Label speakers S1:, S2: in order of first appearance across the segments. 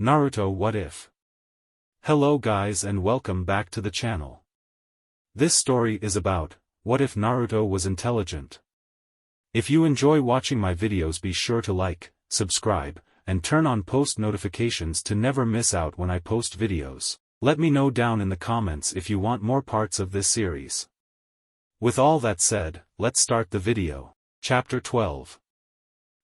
S1: Naruto What If? Hello guys and welcome back to the channel. This story is about, what if Naruto was intelligent? If you enjoy watching my videos, be sure to like, subscribe, and turn on post notifications to never miss out when I post videos. Let me know down in the comments if you want more parts of this series. With all that said, let's start the video. Chapter 12.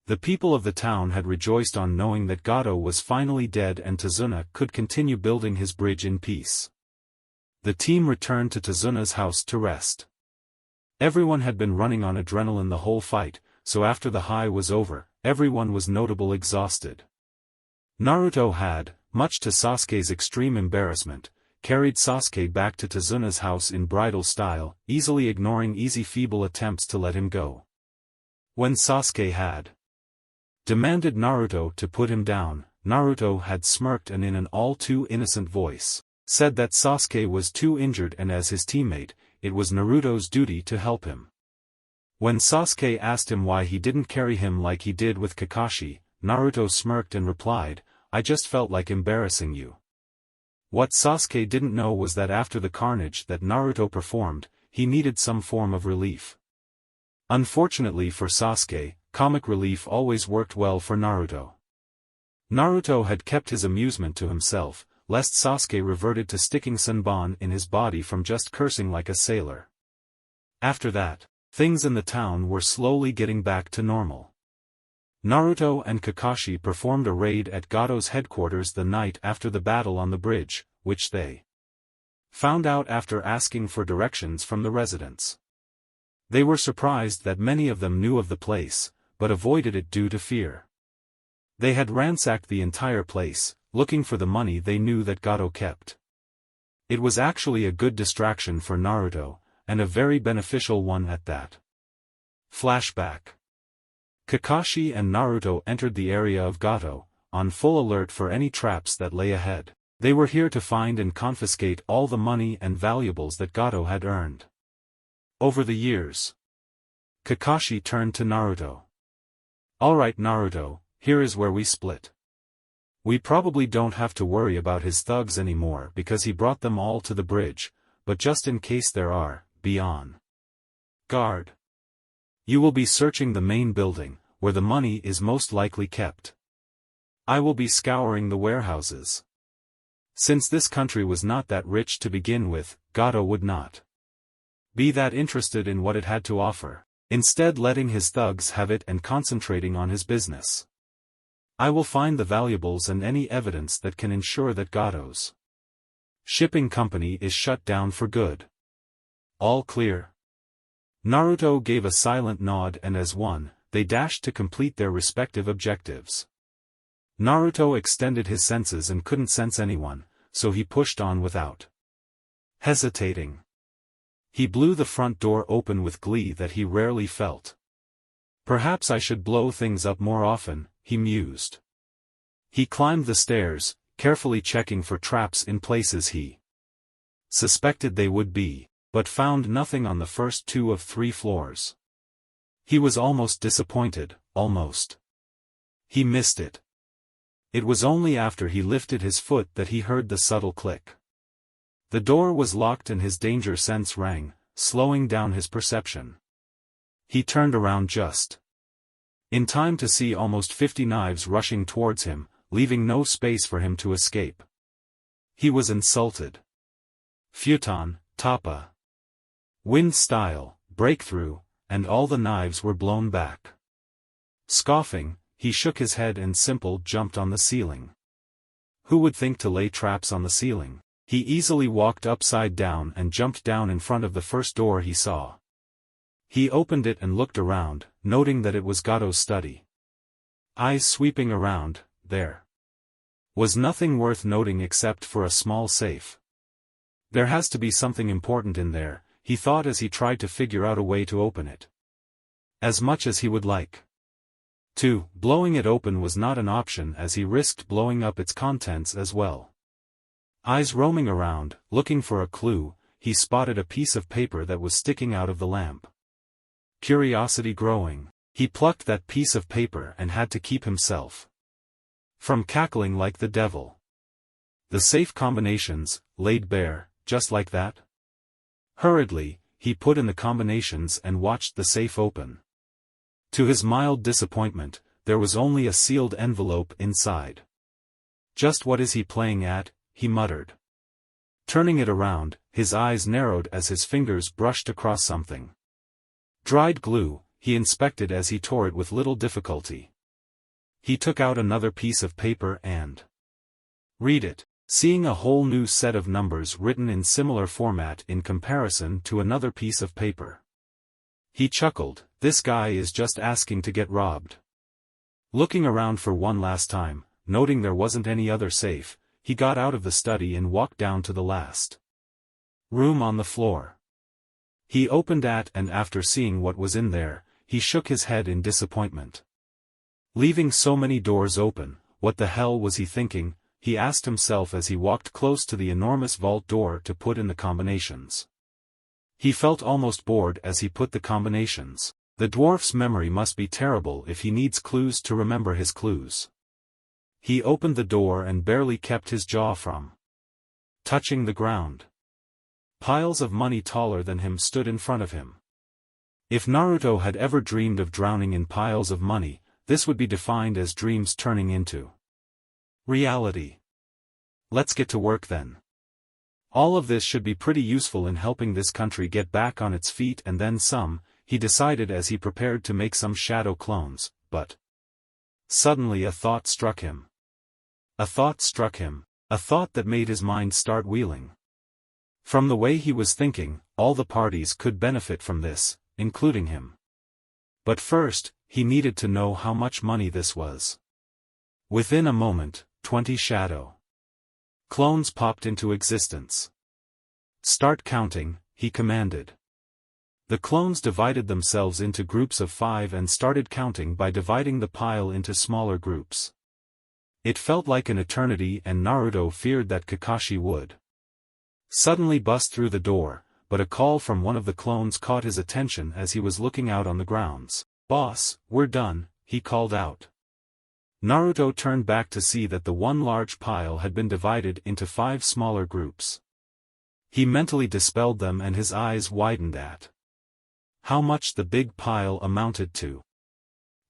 S1: The people of the town had rejoiced on knowing that Gato was finally dead and Tazuna could continue building his bridge in peace. The team returned to Tazuna's house to rest. Everyone had been running on adrenaline the whole fight, so after the high was over, everyone was notably exhausted. Naruto had, much to Sasuke's extreme embarrassment, carried Sasuke back to Tazuna's house in bridal style, easily ignoring feeble attempts to let him go. When Sasuke had demanded Naruto to put him down, Naruto had smirked and in an all-too-innocent voice, said that Sasuke was too injured and as his teammate, it was Naruto's duty to help him. When Sasuke asked him why he didn't carry him like he did with Kakashi, Naruto smirked and replied, "I just felt like embarrassing you." What Sasuke didn't know was that after the carnage that Naruto performed, he needed some form of relief. Unfortunately for Sasuke, comic relief always worked well for Naruto. Naruto had kept his amusement to himself, lest Sasuke reverted to sticking Senbon in his body from just cursing like a sailor. After that, things in the town were slowly getting back to normal. Naruto and Kakashi performed a raid at Gato's headquarters the night after the battle on the bridge, which they found out after asking for directions from the residents. They were surprised that many of them knew of the place, but avoided it due to fear. They had ransacked the entire place, looking for the money they knew that Gato kept. It was actually a good distraction for Naruto, and a very beneficial one at that. Flashback. Kakashi and Naruto entered the area of Gato, on full alert for any traps that lay ahead. They were here to find and confiscate all the money and valuables that Gato had earned over the years. Kakashi turned to Naruto. "Alright Naruto, here is where we split. We probably don't have to worry about his thugs anymore because he brought them all to the bridge, but just in case there are, be on guard. You will be searching the main building, where the money is most likely kept. I will be scouring the warehouses. Since this country was not that rich to begin with, Gato would not be that interested in what it had to offer, instead letting his thugs have it and concentrating on his business. I will find the valuables and any evidence that can ensure that Gato's shipping company is shut down for good. All clear?" Naruto gave a silent nod and as one, they dashed to complete their respective objectives. Naruto extended his senses and couldn't sense anyone, so he pushed on without hesitating. He blew the front door open with glee that he rarely felt. "Perhaps I should blow things up more often," he mused. He climbed the stairs, carefully checking for traps in places he suspected they would be, but found nothing on the first 2 of 3 floors. He was almost disappointed, almost. He missed it. It was only after he lifted his foot that he heard the subtle click. The door was locked and his danger sense rang, slowing down his perception. He turned around just in time to see almost 50 knives rushing towards him, leaving no space for him to escape. He was insulted. Futon, Tappa, Wind Style, Breakthrough, and all the knives were blown back. Scoffing, he shook his head and Simple jumped on the ceiling. Who would think to lay traps on the ceiling? He easily walked upside down and jumped down in front of the first door he saw. He opened it and looked around, noting that it was Gato's study. Eyes sweeping around, there was nothing worth noting except for a small safe. There has to be something important in there, he thought as he tried to figure out a way to open it. As much as he would like to, blowing it open was not an option as he risked blowing up its contents as well. Eyes roaming around, looking for a clue, he spotted a piece of paper that was sticking out of the lamp. Curiosity growing, he plucked that piece of paper and had to keep himself from cackling like the devil. The safe combinations, laid bare, just like that? Hurriedly, he put in the combinations and watched the safe open. To his mild disappointment, there was only a sealed envelope inside. "Just what is he playing at?" he muttered. Turning it around, his eyes narrowed as his fingers brushed across something. Dried glue, he inspected as he tore it with little difficulty. He took out another piece of paper and read it, seeing a whole new set of numbers written in similar format in comparison to another piece of paper. He chuckled, "This guy is just asking to get robbed." Looking around for one last time, noting there wasn't any other safe, he got out of the study and walked down to the last room on the floor. He opened it and after seeing what was in there, he shook his head in disappointment. Leaving so many doors open, what the hell was he thinking, he asked himself as he walked close to the enormous vault door to put in the combinations. He felt almost bored as he put the combinations. The dwarf's memory must be terrible if he needs clues to remember his clues. He opened the door and barely kept his jaw from touching the ground. Piles of money taller than him stood in front of him. If Naruto had ever dreamed of drowning in piles of money, this would be defined as dreams turning into reality. Let's get to work then. All of this should be pretty useful in helping this country get back on its feet and then some, he decided as he prepared to make some shadow clones, but suddenly a thought struck him. A thought that made his mind start wheeling. From the way he was thinking, all the parties could benefit from this, including him. But first, he needed to know how much money this was. Within a moment, 20 shadow clones popped into existence. "Start counting," he commanded. The clones divided themselves into groups of 5 and started counting by dividing the pile into smaller groups. It felt like an eternity and Naruto feared that Kakashi would suddenly bust through the door, but a call from one of the clones caught his attention as he was looking out on the grounds. "Boss, we're done," he called out. Naruto turned back to see that the one large pile had been divided into 5 smaller groups. He mentally dispelled them and his eyes widened at how much the big pile amounted to.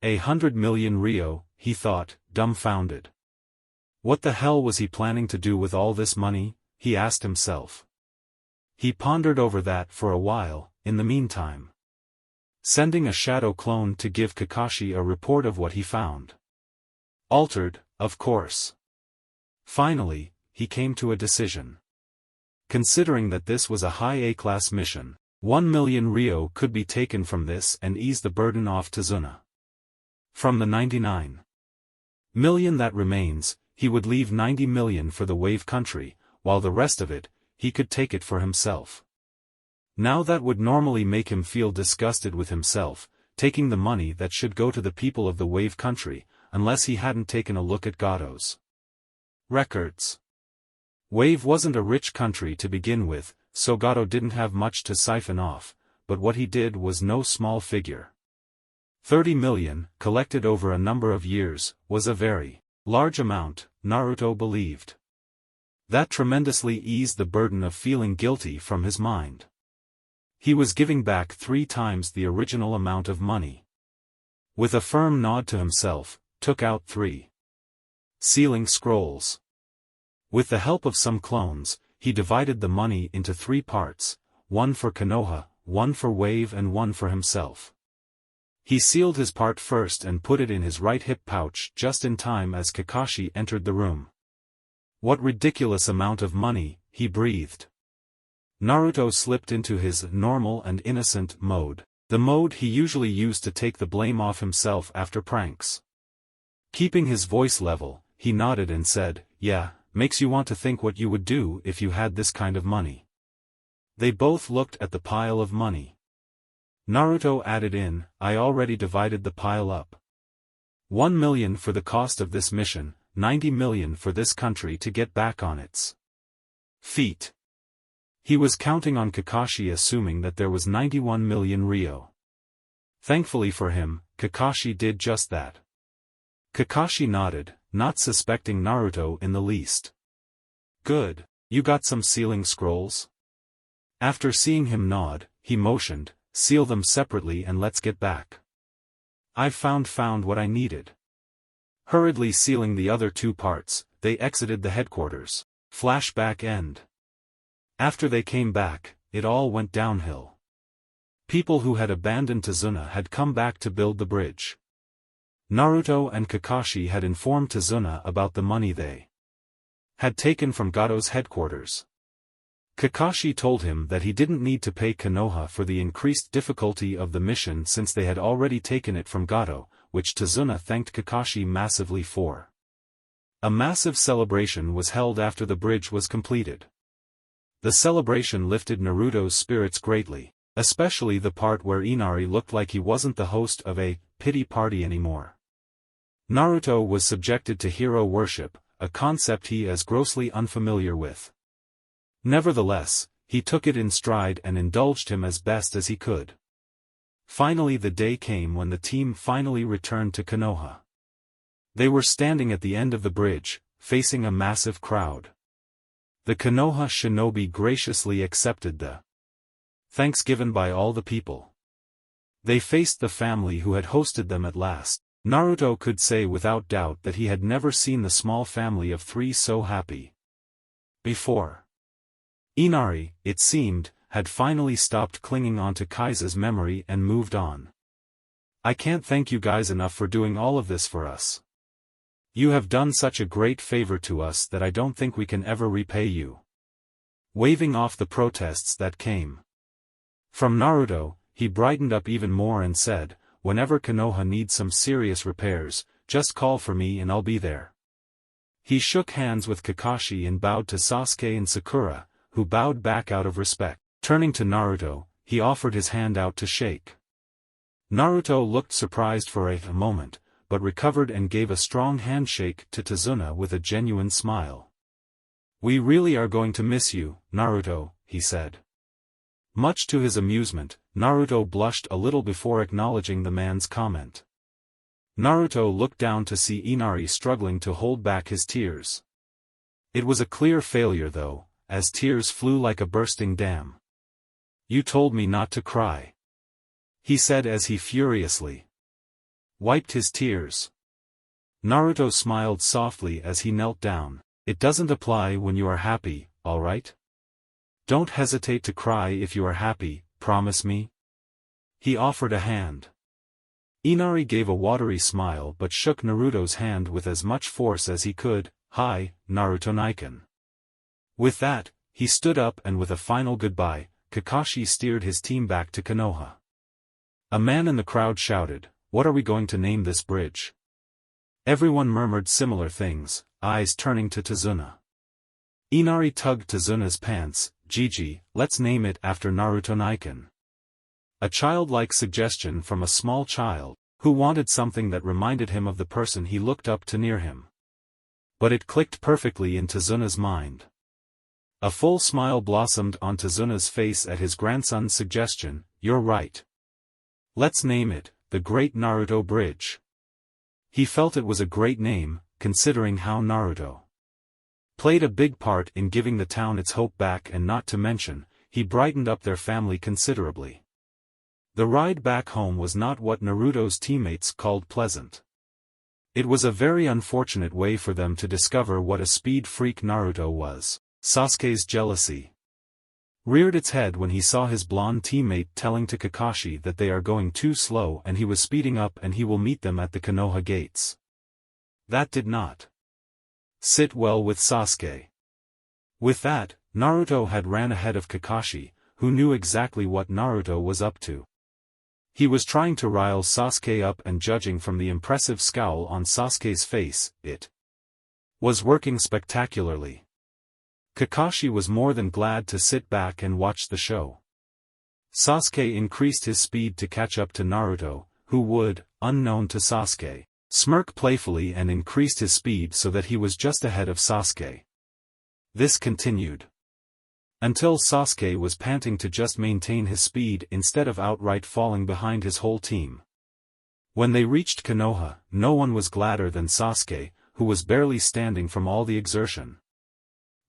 S1: 100 million ryo, he thought, dumbfounded. What the hell was he planning to do with all this money, he asked himself. He pondered over that for a while, in the meantime sending a shadow clone to give Kakashi a report of what he found. Altered, of course. Finally, he came to a decision. Considering that this was a high A-class mission, 1 million ryo could be taken from this and ease the burden off Tazuna. From the 99 million that remains, he would leave 90 million for the Wave Country, while the rest of it, he could take it for himself. Now that would normally make him feel disgusted with himself, taking the money that should go to the people of the Wave Country, unless he hadn't taken a look at Gado's records. Wave wasn't a rich country to begin with, so Gado didn't have much to siphon off, but what he did was no small figure. 30 million, collected over a number of years, was a very large amount, Naruto believed. That tremendously eased the burden of feeling guilty from his mind. He was giving back 3 times the original amount of money. With a firm nod to himself, took out 3 sealing scrolls. With the help of some clones, he divided the money into 3 parts, 1 for Konoha, 1 for Wave and 1 for himself. He sealed his part first and put it in his right hip pouch just in time as Kakashi entered the room. What ridiculous amount of money, he breathed. Naruto slipped into his normal and innocent mode, the mode he usually used to take the blame off himself after pranks. Keeping his voice level, he nodded and said, "Yeah, makes you want to think what you would do if you had this kind of money." They both looked at the pile of money. Naruto added in, "I already divided the pile up. 1 million for the cost of this mission, 90 million for this country to get back on its feet." He was counting on Kakashi assuming that there was 91 million ryo. Thankfully for him, Kakashi did just that. Kakashi nodded, not suspecting Naruto in the least. "Good. You got some sealing scrolls?" After seeing him nod, he motioned, "Seal them separately and let's get back. I've found what I needed." Hurriedly sealing the other two parts, they exited the headquarters. Flashback end. After they came back, it all went downhill. People who had abandoned Tazuna had come back to build the bridge. Naruto and Kakashi had informed Tazuna about the money they had taken from Gato's headquarters. Kakashi told him that he didn't need to pay Konoha for the increased difficulty of the mission since they had already taken it from Gato, which Tazuna thanked Kakashi massively for. A massive celebration was held after the bridge was completed. The celebration lifted Naruto's spirits greatly, especially the part where Inari looked like he wasn't the host of a pity party anymore. Naruto was subjected to hero worship, a concept he is grossly unfamiliar with. Nevertheless, he took it in stride and indulged him as best as he could. Finally the day came when the team finally returned to Konoha. They were standing at the end of the bridge, facing a massive crowd. The Konoha shinobi graciously accepted the thanks given by all the people. They faced the family who had hosted them at last. Naruto could say without doubt that he had never seen the small family of three so happy before. Inari, it seemed, had finally stopped clinging onto Kaisa's memory and moved on. "I can't thank you guys enough for doing all of this for us. You have done such a great favor to us that I don't think we can ever repay you." Waving off the protests that came from Naruto, he brightened up even more and said, "Whenever Konoha needs some serious repairs, just call for me and I'll be there." He shook hands with Kakashi and bowed to Sasuke and Sakura, who bowed back out of respect. Turning to Naruto, he offered his hand out to shake. Naruto looked surprised for a moment, but recovered and gave a strong handshake to Tazuna with a genuine smile. "We really are going to miss you, Naruto," he said. Much to his amusement, Naruto blushed a little before acknowledging the man's comment. Naruto looked down to see Inari struggling to hold back his tears. It was a clear failure though, as tears flew like a bursting dam. "You told me not to cry," he said as he furiously wiped his tears. Naruto smiled softly as he knelt down. "It doesn't apply when you are happy, alright? Don't hesitate to cry if you are happy, promise me?" He offered a hand. Inari gave a watery smile but shook Naruto's hand with as much force as he could. "Hi, Naruto Niken." With that, he stood up and with a final goodbye, Kakashi steered his team back to Konoha. A man in the crowd shouted, "What are we going to name this bridge?" Everyone murmured similar things, eyes turning to Tazuna. Inari tugged Tazuna's pants. "Gigi, let's name it after Naruto Niken." A childlike suggestion from a small child, who wanted something that reminded him of the person he looked up to near him. But it clicked perfectly in Tazuna's mind. A full smile blossomed on Tazuna's face at his grandson's suggestion. "You're right. Let's name it, the Great Naruto Bridge." He felt it was a great name, considering how Naruto played a big part in giving the town its hope back, and not to mention, he brightened up their family considerably. The ride back home was not what Naruto's teammates called pleasant. It was a very unfortunate way for them to discover what a speed freak Naruto was. Sasuke's jealousy reared its head when he saw his blonde teammate telling to Kakashi that they are going too slow and he was speeding up and he will meet them at the Konoha gates. That did not sit well with Sasuke. With that, Naruto had ran ahead of Kakashi, who knew exactly what Naruto was up to. He was trying to rile Sasuke up, and judging from the impressive scowl on Sasuke's face, it was working spectacularly. Kakashi was more than glad to sit back and watch the show. Sasuke increased his speed to catch up to Naruto, who would, unknown to Sasuke, smirk playfully and increased his speed so that he was just ahead of Sasuke. This continued until Sasuke was panting to just maintain his speed instead of outright falling behind his whole team. When they reached Konoha, no one was gladder than Sasuke, who was barely standing from all the exertion.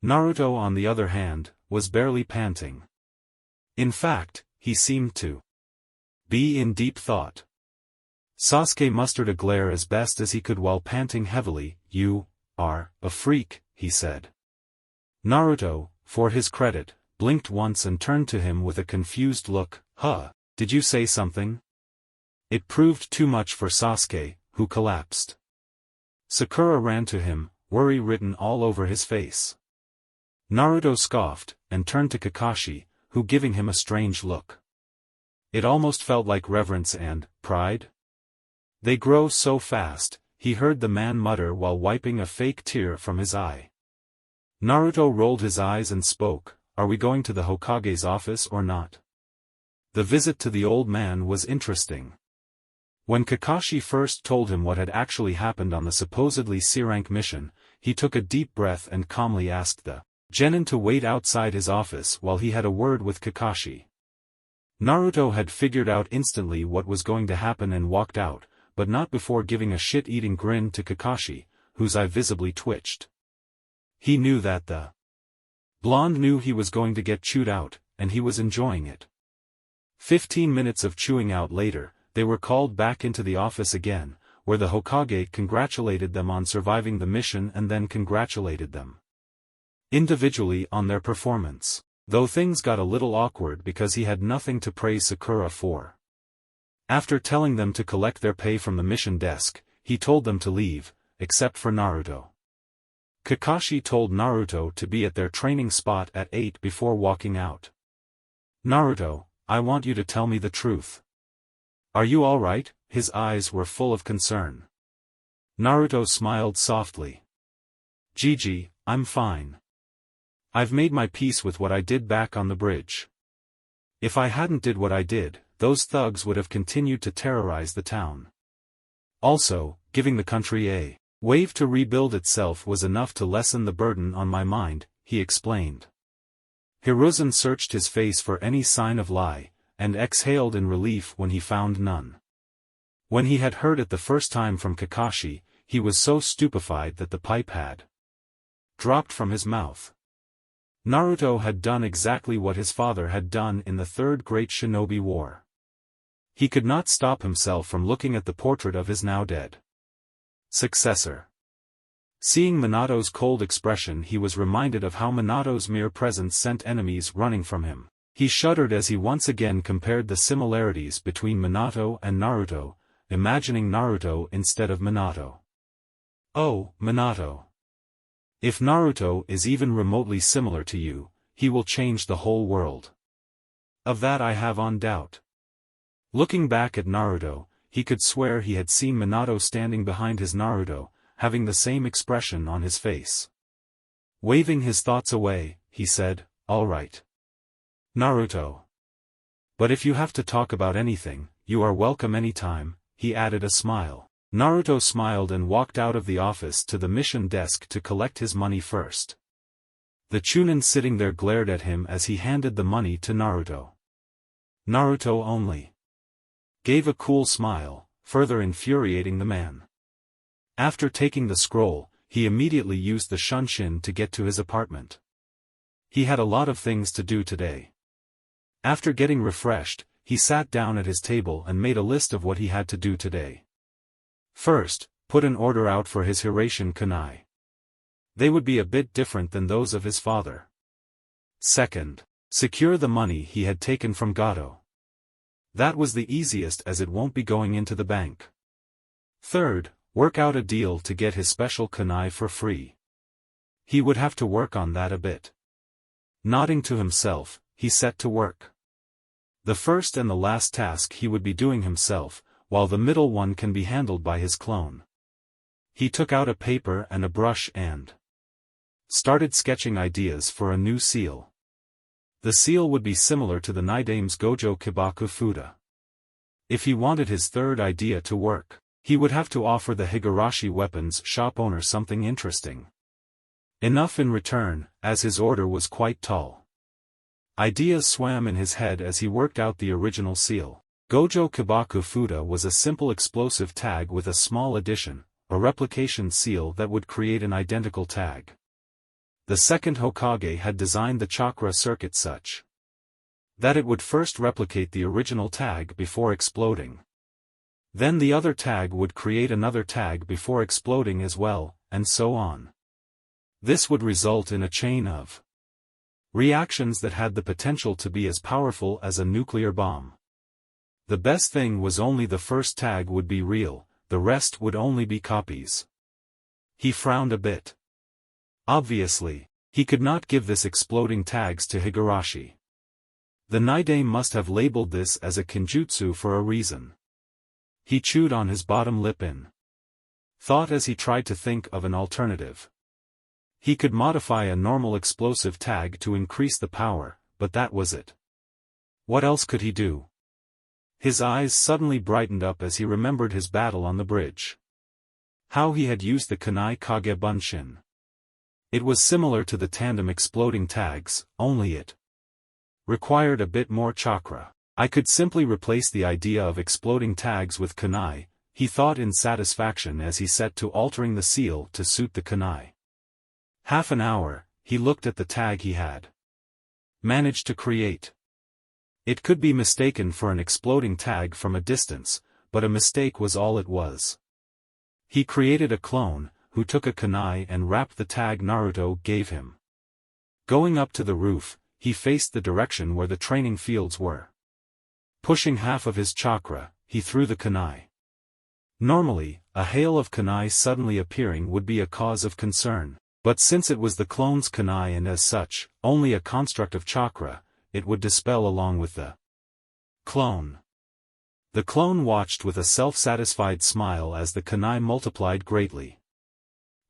S1: Naruto, on the other hand, was barely panting. In fact, he seemed to be in deep thought. Sasuke mustered a glare as best as he could while panting heavily. "You are a freak," he said. Naruto, for his credit, blinked once and turned to him with a confused look. "Huh, did you say something?" It proved too much for Sasuke, who collapsed. Sakura ran to him, worry written all over his face. Naruto scoffed, and turned to Kakashi, who giving him a strange look. It almost felt like reverence and pride. "They grow so fast," he heard the man mutter while wiping a fake tear from his eye. Naruto rolled his eyes and spoke, "Are we going to the Hokage's office or not?" The visit to the old man was interesting. When Kakashi first told him what had actually happened on the supposedly C-rank mission, he took a deep breath and calmly asked the genin to wait outside his office while he had a word with Kakashi. Naruto had figured out instantly what was going to happen and walked out, but not before giving a shit-eating grin to Kakashi, whose eye visibly twitched. He knew that the blonde knew he was going to get chewed out, and he was enjoying it. 15 minutes of chewing out later, they were called back into the office again, where the Hokage congratulated them on surviving the mission and then congratulated them individually on their performance, though things got a little awkward because he had nothing to praise Sakura for. After telling them to collect their pay from the mission desk, he told them to leave, except for Naruto. Kakashi told Naruto to be at their training spot at 8 before walking out. "Naruto, I want you to tell me the truth. Are you alright?" His eyes were full of concern. Naruto smiled softly. "Gigi, I'm fine. I've made my peace with what I did back on the bridge. If I hadn't did what I did, those thugs would have continued to terrorize the town. Also, giving the country a wave to rebuild itself was enough to lessen the burden on my mind," he explained. Hiruzen searched his face for any sign of lie, and exhaled in relief when he found none. When he had heard it the first time from Kakashi, he was so stupefied that the pipe had dropped from his mouth. Naruto had done exactly what his father had done in the Third Great Shinobi War. He could not stop himself from looking at the portrait of his now dead successor. Seeing Minato's cold expression, he was reminded of how Minato's mere presence sent enemies running from him. He shuddered as he once again compared the similarities between Minato and Naruto, imagining Naruto instead of Minato. "Oh, Minato. If Naruto is even remotely similar to you, he will change the whole world. Of that I have no doubt." Looking back at Naruto, he could swear he had seen Minato standing behind his Naruto, having the same expression on his face. Waving his thoughts away, he said, "All right, Naruto. But if you have to talk about anything, you are welcome anytime," he added a smile. Naruto smiled and walked out of the office to the mission desk to collect his money first. The Chunin sitting there glared at him as he handed the money to Naruto. Naruto only gave a cool smile, further infuriating the man. After taking the scroll, he immediately used the shunshin to get to his apartment. He had a lot of things to do today. After getting refreshed, he sat down at his table and made a list of what he had to do today. First, put an order out for his Hiraishin kunai. They would be a bit different than those of his father. Second, secure the money he had taken from Gato. That was the easiest as it won't be going into the bank. Third, work out a deal to get his special kunai for free. He would have to work on that a bit. Nodding to himself, he set to work. The first and the last task he would be doing himself, while the middle one can be handled by his clone. He took out a paper and a brush and started sketching ideas for a new seal. The seal would be similar to the Nidame's Gojo Kibaku Fuda. If he wanted his third idea to work, he would have to offer the Higurashi weapons shop owner something interesting. Enough in return, as his order was quite tall. Ideas swam in his head as he worked out the original seal. Gojo Kibaku Fuda was a simple explosive tag with a small addition, a replication seal that would create an identical tag. The second Hokage had designed the chakra circuit such that it would first replicate the original tag before exploding. Then the other tag would create another tag before exploding as well, and so on. This would result in a chain of reactions that had the potential to be as powerful as a nuclear bomb. The best thing was only the first tag would be real, the rest would only be copies. He frowned a bit. Obviously, he could not give this exploding tags to Higurashi. The Nidame must have labeled this as a kinjutsu for a reason. He chewed on his bottom lip in thought as he tried to think of an alternative. He could modify a normal explosive tag to increase the power, but that was it. What else could he do? His eyes suddenly brightened up as he remembered his battle on the bridge. How he had used the Kunai Kage Bunshin. It was similar to the tandem exploding tags, only it required a bit more chakra. I could simply replace the idea of exploding tags with kunai, he thought in satisfaction as he set to altering the seal to suit the kunai. Half an hour, he looked at the tag he had managed to create. It could be mistaken for an exploding tag from a distance, but a mistake was all it was. He created a clone, who took a kunai and wrapped the tag Naruto gave him. Going up to the roof, he faced the direction where the training fields were. Pushing half of his chakra, he threw the kunai. Normally, a hail of kunai suddenly appearing would be a cause of concern, but since it was the clone's kunai and as such, only a construct of chakra, it would dispel along with the clone. The clone watched with a self-satisfied smile as the kunai multiplied greatly.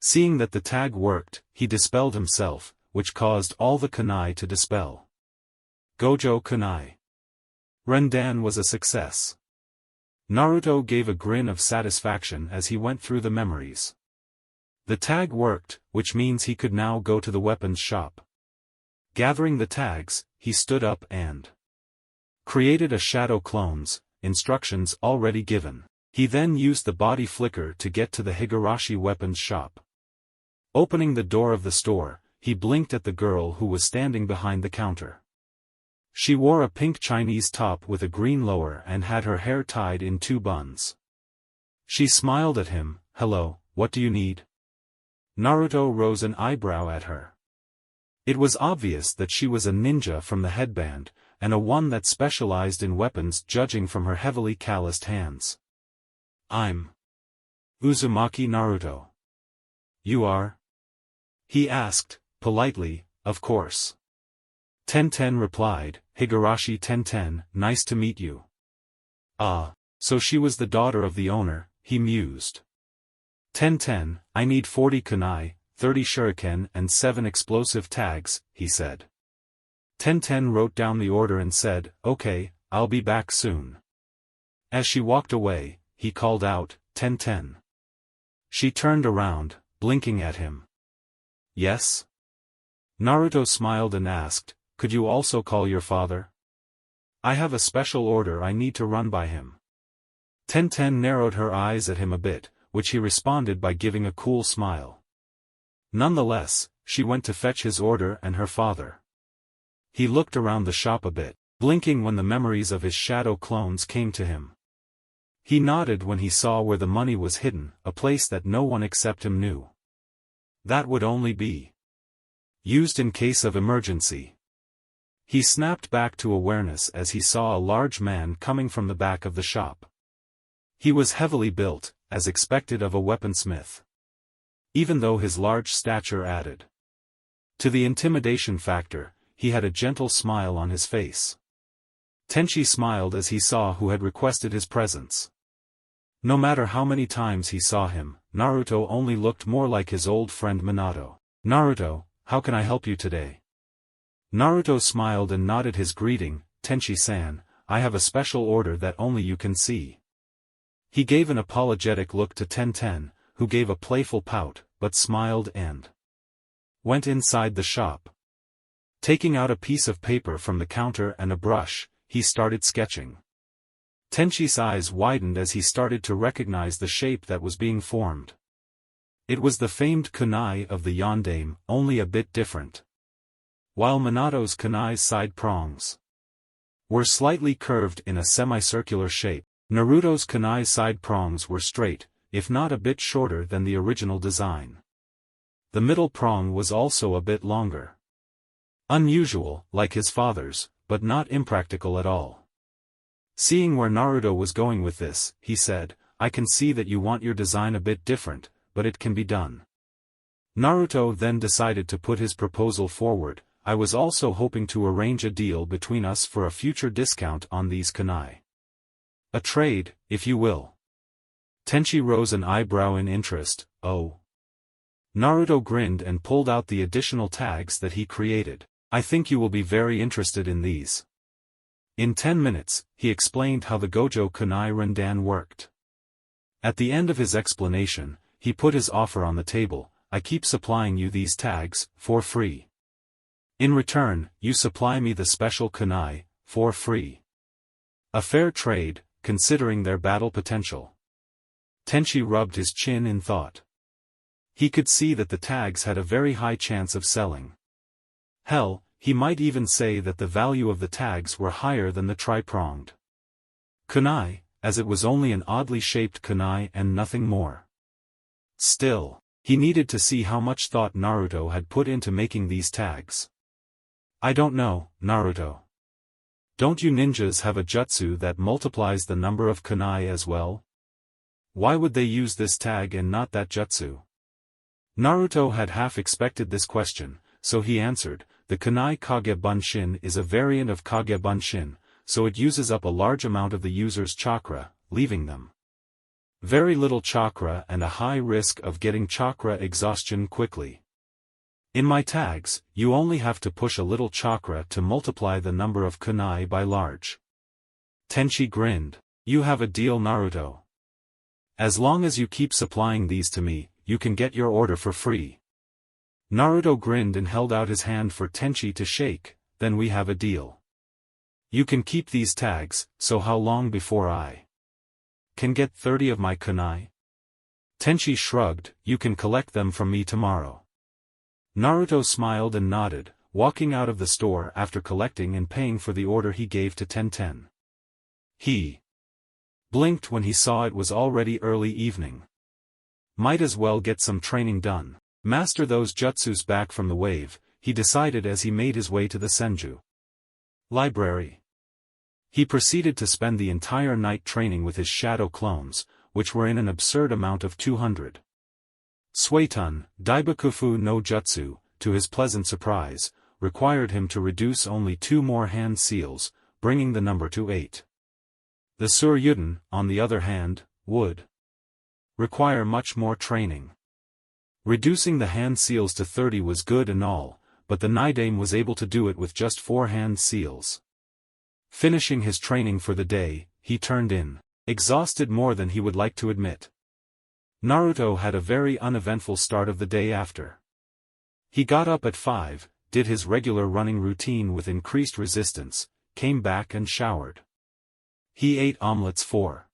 S1: Seeing that the tag worked, he dispelled himself, which caused all the kunai to dispel. Gojo kunai. Rendan was a success. Naruto gave a grin of satisfaction as he went through the memories. The tag worked, which means he could now go to the weapons shop. Gathering the tags, he stood up and created a shadow clones, instructions already given. He then used the body flicker to get to the Higurashi weapons shop. Opening the door of the store, he blinked at the girl who was standing behind the counter. She wore a pink Chinese top with a green lower and had her hair tied in 2 buns. She smiled at him. "Hello, what do you need?" Naruto rose an eyebrow at her. It was obvious that she was a ninja from the headband, and a one that specialized in weapons judging from her heavily calloused hands. "I'm Uzumaki Naruto." "You are?" he asked, politely, "Of course." Tenten replied, "Higurashi Tenten, nice to meet you." "Ah, so she was the daughter of the owner," he mused. "Tenten, I need 40 kunai, 30 shuriken and 7 explosive tags," he said. Tenten wrote down the order and said, "Okay, I'll be back soon." As she walked away, he called out, "Tenten." She turned around, blinking at him. "Yes?" Naruto smiled and asked, "Could you also call your father? I have a special order I need to run by him." Tenten narrowed her eyes at him a bit, which he responded by giving a cool smile. Nonetheless, she went to fetch his order and her father. He looked around the shop a bit, blinking when the memories of his shadow clones came to him. He nodded when he saw where the money was hidden, a place that no one except him knew. That would only be used in case of emergency. He snapped back to awareness as he saw a large man coming from the back of the shop. He was heavily built, as expected of a weaponsmith. Even though his large stature added to the intimidation factor, he had a gentle smile on his face. Tenchi smiled as he saw who had requested his presence. No matter how many times he saw him, Naruto only looked more like his old friend Minato. "Naruto, how can I help you today?" Naruto smiled and nodded his greeting. "Tenchi-san, I have a special order that only you can see." He gave an apologetic look to Tenten, who gave a playful pout, but smiled and went inside the shop. Taking out a piece of paper from the counter and a brush, he started sketching. Tenchi's eyes widened as he started to recognize the shape that was being formed. It was the famed kunai of the yondaime, only a bit different. While Minato's kunai's side prongs were slightly curved in a semicircular shape, Naruto's kunai's side prongs were straight, if not a bit shorter than the original design. The middle prong was also a bit longer. Unusual, like his father's, but not impractical at all. Seeing where Naruto was going with this, he said, "I can see that you want your design a bit different, but it can be done." Naruto then decided to put his proposal forward. "I was also hoping to arrange a deal between us for a future discount on these kunai. A trade, if you will." Tenchi rose an eyebrow in interest. "Oh." Naruto grinned and pulled out the additional tags that he created. "I think you will be very interested in these." In 10 minutes, he explained how the Gojo kunai Rendan worked. At the end of his explanation, he put his offer on the table. "I keep supplying you these tags, for free. In return, you supply me the special kunai, for free. A fair trade, considering their battle potential." Tenchi rubbed his chin in thought. He could see that the tags had a very high chance of selling. Hell, he might even say that the value of the tags were higher than the tri-pronged kunai, as it was only an oddly shaped kunai and nothing more. Still, he needed to see how much thought Naruto had put into making these tags. "I don't know, Naruto. Don't you ninjas have a jutsu that multiplies the number of kunai as well? Why would they use this tag and not that jutsu?" Naruto had half expected this question, so he answered, "The kunai Kage Bunshin is a variant of Kage Bunshin, so it uses up a large amount of the user's chakra, leaving them very little chakra and a high risk of getting chakra exhaustion quickly. In my tags, you only have to push a little chakra to multiply the number of kunai by large." Tenchi grinned. "You have a deal, Naruto. As long as you keep supplying these to me, you can get your order for free." Naruto grinned and held out his hand for Tenchi to shake. "Then we have a deal. You can keep these tags, so how long before I can get 30 of my kunai?" Tenchi shrugged. "You can collect them from me tomorrow." Naruto smiled and nodded, walking out of the store after collecting and paying for the order he gave to Tenten. He blinked when he saw it was already early evening. Might as well get some training done. Master those jutsus back from the wave, he decided as he made his way to the Senju library. He proceeded to spend the entire night training with his shadow clones, which were in an absurd amount of 200. Suetun, Daibakufu no Jutsu, to his pleasant surprise, required him to reduce only 2 more hand seals, bringing the number to 8. The Suryuden, on the other hand, would require much more training. Reducing the hand seals to 30 was good and all, but the Nidaime was able to do it with just 4 hand seals. Finishing his training for the day, he turned in, exhausted more than he would like to admit. Naruto had a very uneventful start of the day after. He got up at 5, did his regular running routine with increased resistance, came back and showered. He ate omelets for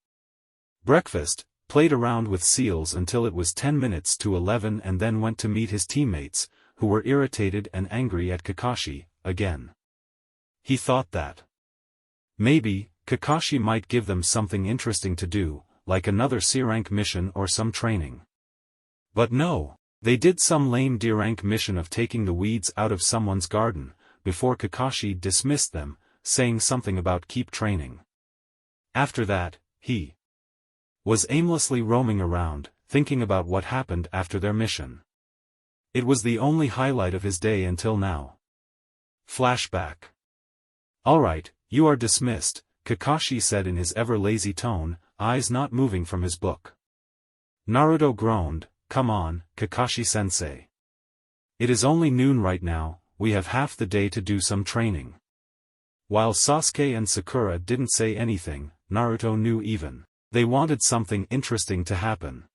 S1: breakfast, played around with seals until it was 10 minutes to 11 and then went to meet his teammates, who were irritated and angry at Kakashi, again. He thought that maybe, Kakashi might give them something interesting to do, like another C-rank mission or some training. But no, they did some lame D-rank mission of taking the weeds out of someone's garden, before Kakashi dismissed them, saying something about keep training. After that, he was aimlessly roaming around, thinking about what happened after their mission. It was the only highlight of his day until now. Flashback. "Alright, you are dismissed," Kakashi said in his ever-lazy tone, eyes not moving from his book. Naruto groaned, "Come on, Kakashi-sensei. It is only noon right now, we have half the day to do some training." While Sasuke and Sakura didn't say anything, Naruto knew even they wanted something interesting to happen.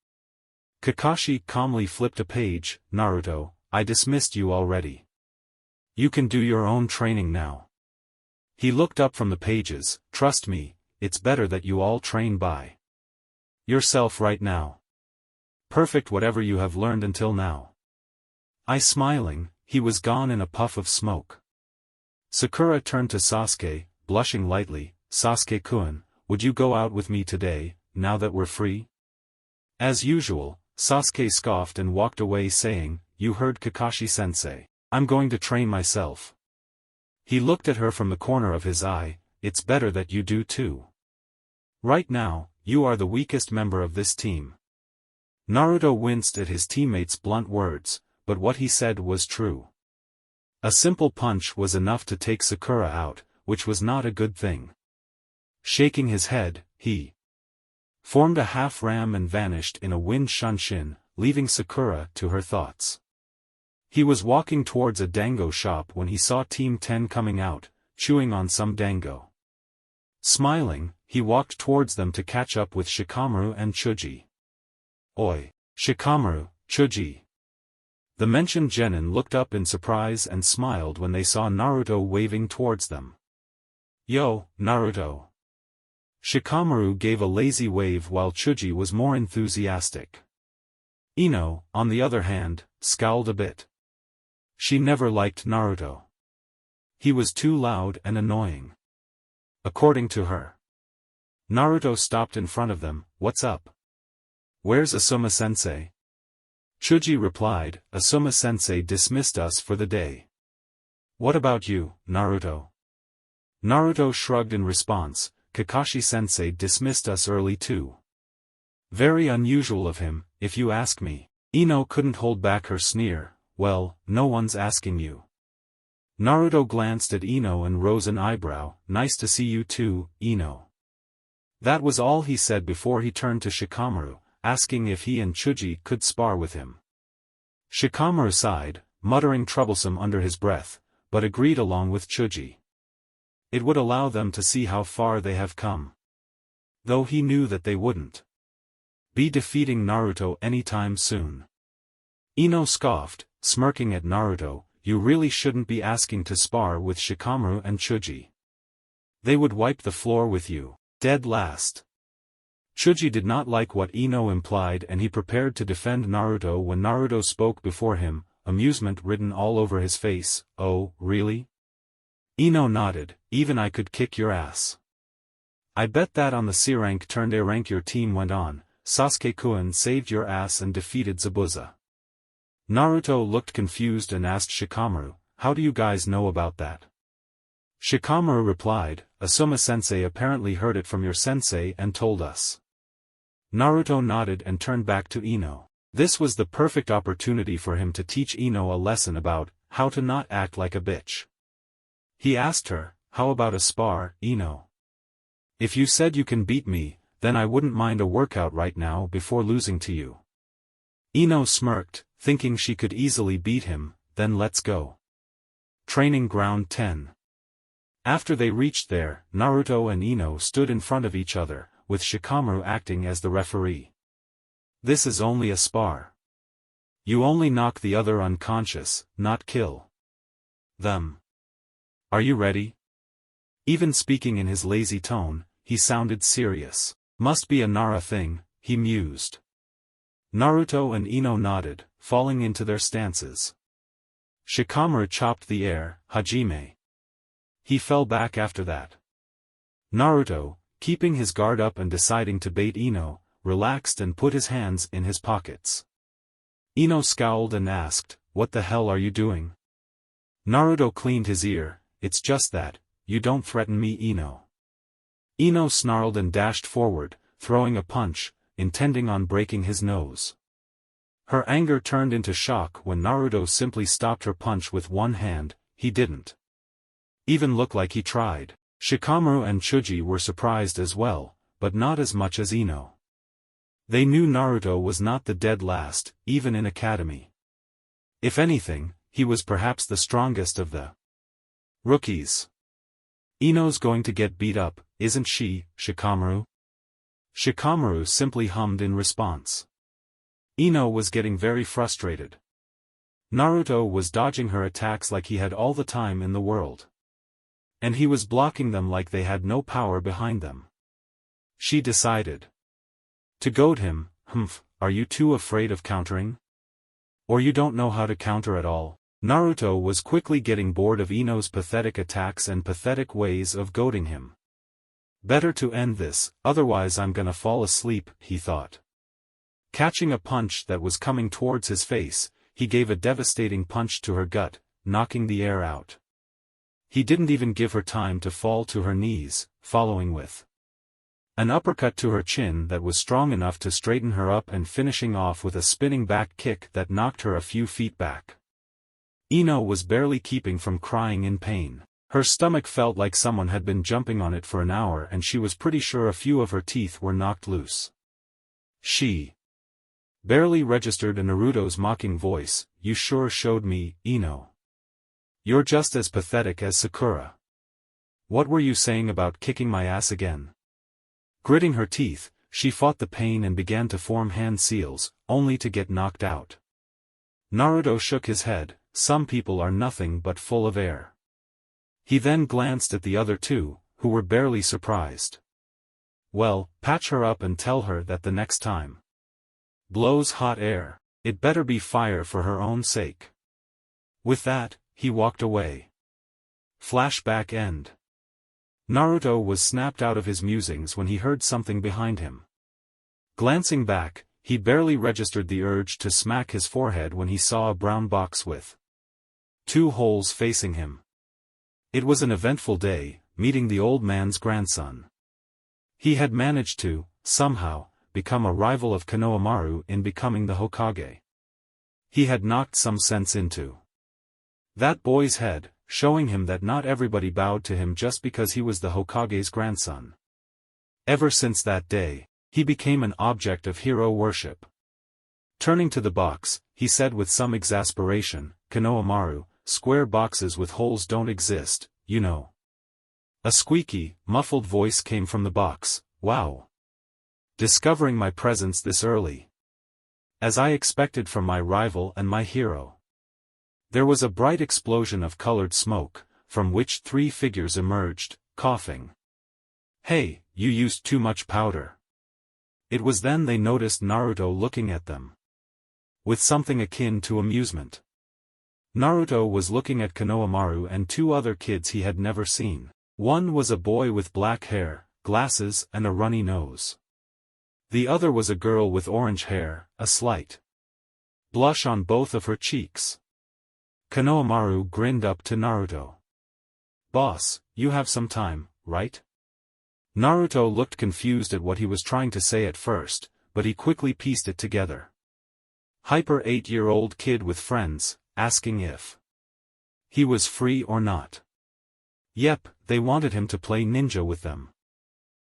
S1: Kakashi calmly flipped a page. "Naruto, I dismissed you already. You can do your own training now." He looked up from the pages. "Trust me, it's better that you all train by yourself right now." Perfect whatever you have learned until now. I smiling, he was gone in a puff of smoke. Sakura turned to Sasuke, blushing lightly. Sasuke-kun, would you go out with me today, now that we're free? As usual, Sasuke scoffed and walked away saying, you heard Kakashi-sensei. I'm going to train myself. He looked at her from the corner of his eye. It's better that you do too. Right now, you are the weakest member of this team. Naruto winced at his teammate's blunt words, but what he said was true. A simple punch was enough to take Sakura out, which was not a good thing. Shaking his head, he formed a half-ram and vanished in a wind shunshin, leaving Sakura to her thoughts. He was walking towards a dango shop when he saw Team 10 coming out, chewing on some dango. Smiling, he walked towards them to catch up with Shikamaru and Chuji. Oi, Shikamaru, Chuji. The mentioned genin looked up in surprise and smiled when they saw Naruto waving towards them. Yo, Naruto. Shikamaru gave a lazy wave while Chuji was more enthusiastic. Ino, on the other hand, scowled a bit. She never liked Naruto. He was too loud and annoying. According to her. Naruto stopped in front of them. What's up? Where's Asuma-sensei? Chuji replied, Asuma-sensei dismissed us for the day. What about you, Naruto? Naruto shrugged in response, Kakashi-sensei dismissed us early too. Very unusual of him, if you ask me. Ino couldn't hold back her sneer. Well, no one's asking you. Naruto glanced at Ino and rose an eyebrow. Nice to see you too, Ino. That was all he said before he turned to Shikamaru, asking if he and Chuji could spar with him. Shikamaru sighed, muttering troublesome under his breath, but agreed along with Chuji. It would allow them to see how far they have come. Though he knew that they wouldn't be defeating Naruto anytime soon. Ino scoffed, smirking at Naruto, you really shouldn't be asking to spar with Shikamaru and Chuji. They would wipe the floor with you, dead last. Chuji did not like what Ino implied and he prepared to defend Naruto when Naruto spoke before him, amusement written all over his face. Oh, really? Ino nodded, even I could kick your ass. I bet that on the C-rank turned A rank your team went on, Sasuke-kun saved your ass and defeated Zabuza. Naruto looked confused and asked Shikamaru, how do you guys know about that? Shikamaru replied, Asuma-sensei apparently heard it from your sensei and told us. Naruto nodded and turned back to Ino. This was the perfect opportunity for him to teach Ino a lesson about how to not act like a bitch. He asked her, how about a spar, Ino? If you said you can beat me, then I wouldn't mind a workout right now before losing to you. Ino smirked, thinking she could easily beat him. Then let's go. Training Ground 10. After they reached there, Naruto and Ino stood in front of each other, with Shikamaru acting as the referee. This is only a spar. You only knock the other unconscious, not kill them. Are you ready? Even speaking in his lazy tone, he sounded serious. Must be a Nara thing, he mused. Naruto and Ino nodded, falling into their stances. Shikamaru chopped the air, Hajime. He fell back after that. Naruto, keeping his guard up and deciding to bait Ino, relaxed and put his hands in his pockets. Ino scowled and asked, what the hell are you doing? Naruto cleaned his ear, it's just that, you don't threaten me, Ino. Ino snarled and dashed forward, throwing a punch, intending on breaking his nose. Her anger turned into shock when Naruto simply stopped her punch with one hand. He didn't even look like he tried. Shikamaru and Chuji were surprised as well, but not as much as Ino. They knew Naruto was not the dead last, even in academy. If anything, he was perhaps the strongest of the rookies. Ino's going to get beat up, isn't she, Shikamaru? Shikamaru simply hummed in response. Ino was getting very frustrated. Naruto was dodging her attacks like he had all the time in the world. And he was blocking them like they had no power behind them. She decided to goad him. are you too afraid of countering? Or you don't know how to counter at all? Naruto was quickly getting bored of Ino's pathetic attacks and pathetic ways of goading him. Better to end this, otherwise I'm gonna fall asleep, he thought. Catching a punch that was coming towards his face, he gave a devastating punch to her gut, knocking the air out. He didn't even give her time to fall to her knees, following with an uppercut to her chin that was strong enough to straighten her up and finishing off with a spinning back kick that knocked her a few feet back. Ino was barely keeping from crying in pain. Her stomach felt like someone had been jumping on it for an hour and she was pretty sure a few of her teeth were knocked loose. She barely registered Naruto's mocking voice, "You sure showed me, Ino. You're just as pathetic as Sakura. What were you saying about kicking my ass again?" Gritting her teeth, she fought the pain and began to form hand seals, only to get knocked out. Naruto shook his head. Some people are nothing but full of air. He then glanced at the other two, who were barely surprised. Well, patch her up and tell her that the next time blows hot air, it better be fire for her own sake. With that, he walked away. Flashback end. Naruto was snapped out of his musings when he heard something behind him. Glancing back, he barely registered the urge to smack his forehead when he saw a brown box with 2 holes facing him. It was an eventful day, meeting the old man's grandson. He had managed to, somehow, become a rival of Konohamaru in becoming the Hokage. He had knocked some sense into that boy's head, showing him that not everybody bowed to him just because he was the Hokage's grandson. Ever since that day, he became an object of hero worship. Turning to the box, he said with some exasperation, "Konohamaru, square boxes with holes don't exist, you know." A squeaky, muffled voice came from the box. "Wow. Discovering my presence this early. As I expected from my rival and my hero." There was a bright explosion of colored smoke, from which 3 figures emerged, coughing. "Hey, you used too much powder." It was then they noticed Naruto looking at them with something akin to amusement. Naruto was looking at Konohamaru and 2 other kids he had never seen. One was a boy with black hair, glasses and a runny nose. The other was a girl with orange hair, a slight blush on both of her cheeks. Konohamaru grinned up to Naruto. "Boss, you have some time, right?" Naruto looked confused at what he was trying to say at first, but he quickly pieced it together. Hyper 8-year-old kid with friends, asking if he was free or not. Yep, they wanted him to play ninja with them.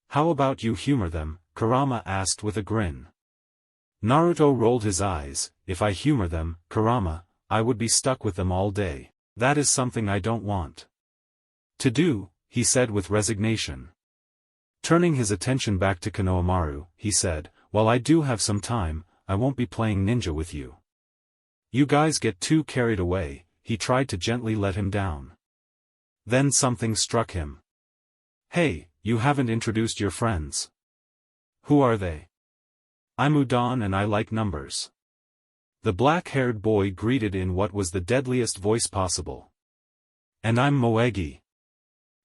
S1: "How about you humor them?" Kurama asked with a grin. Naruto rolled his eyes. "If I humor them, Kurama, I would be stuck with them all day. That is something I don't want to do," he said with resignation. Turning his attention back to Konohamaru, he said, "While I do have some time, I won't be playing ninja with you. You guys get too carried away." He tried to gently let him down. Then something struck him. "Hey, you haven't introduced your friends." "Who are they?" "I'm Udon and I like numbers." The black-haired boy greeted in what was the deadliest voice possible. "And I'm Moegi,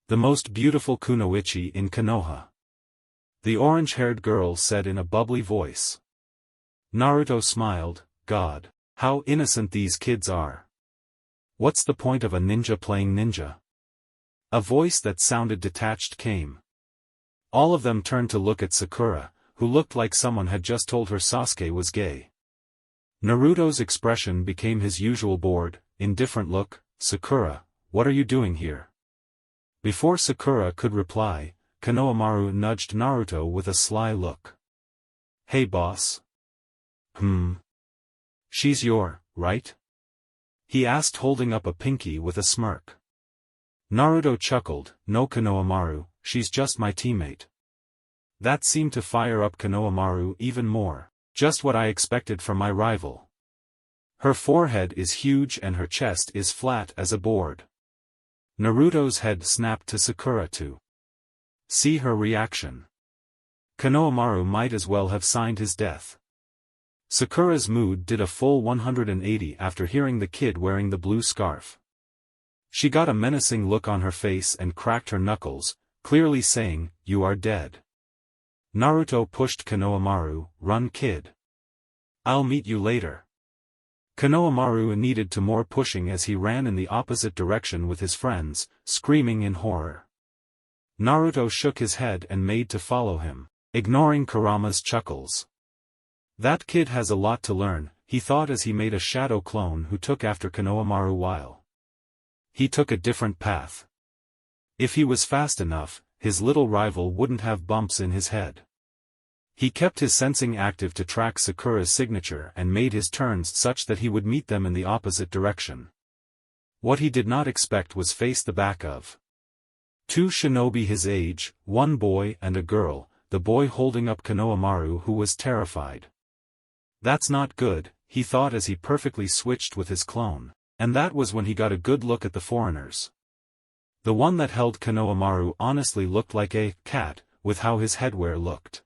S1: the most beautiful kunoichi in Konoha," the orange-haired girl said in a bubbly voice. Naruto smiled. God, how innocent these kids are. What's the point of a ninja playing ninja? A voice that sounded detached came. All of them turned to look at Sakura, who looked like someone had just told her Sasuke was gay. Naruto's expression became his usual bored, indifferent look. "Sakura, what are you doing here?" Before Sakura could reply, Konohamaru nudged Naruto with a sly look. "Hey boss." She's your, right?" he asked holding up a pinky with a smirk. Naruto chuckled. "No Konohamaru, she's just my teammate." That seemed to fire up Konohamaru even more. Just what I expected from my rival. Her forehead is huge and her chest is flat as a board. Naruto's head snapped to Sakura to see her reaction. Konohamaru might as well have signed his death. Sakura's mood did a full 180 after hearing the kid wearing the blue scarf. She got a menacing look on her face and cracked her knuckles, clearly saying, "You are dead." Naruto pushed Konohamaru, "Run, kid. I'll meet you later." Konohamaru needed to more pushing as he ran in the opposite direction with his friends, screaming in horror. Naruto shook his head and made to follow him, ignoring Kurama's chuckles. That kid has a lot to learn, he thought as he made a shadow clone who took after Konohamaru while he took a different path. If he was fast enough, his little rival wouldn't have bumps in his head. He kept his sensing active to track Sakura's signature and made his turns such that he would meet them in the opposite direction. What he did not expect was face the back of two shinobi his age, one boy and a girl, the boy holding up Konohamaru who was terrified. That's not good, he thought as he perfectly switched with his clone, and that was when he got a good look at the foreigners. The one that held Konohamaru honestly looked like a cat, with how his headwear looked.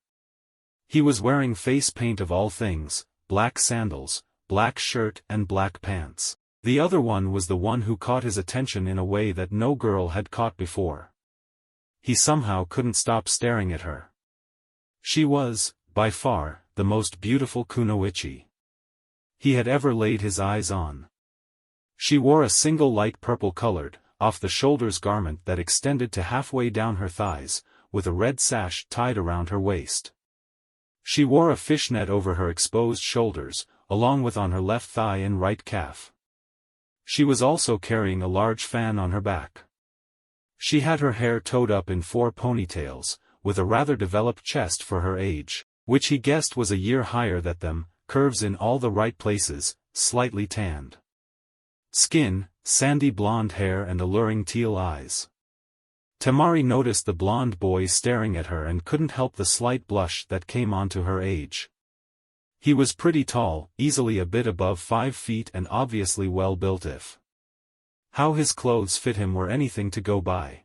S1: He was wearing face paint of all things, black sandals, black shirt and black pants. The other one was the one who caught his attention in a way that no girl had caught before. He somehow couldn't stop staring at her. She was, by far, the most beautiful kunoichi he had ever laid his eyes on. She wore a single light purple-colored, off-the-shoulders garment that extended to halfway down her thighs, with a red sash tied around her waist. She wore a fishnet over her exposed shoulders, along with on her left thigh and right calf. She was also carrying a large fan on her back. She had her hair towed up in 4 ponytails, with a rather developed chest for her age, which he guessed was a year higher than them, curves in all the right places, slightly tanned skin, sandy blonde hair and alluring teal eyes. Temari noticed the blonde boy staring at her and couldn't help the slight blush that came onto her age. He was pretty tall, easily a bit above 5 feet and obviously well built if how his clothes fit him were anything to go by.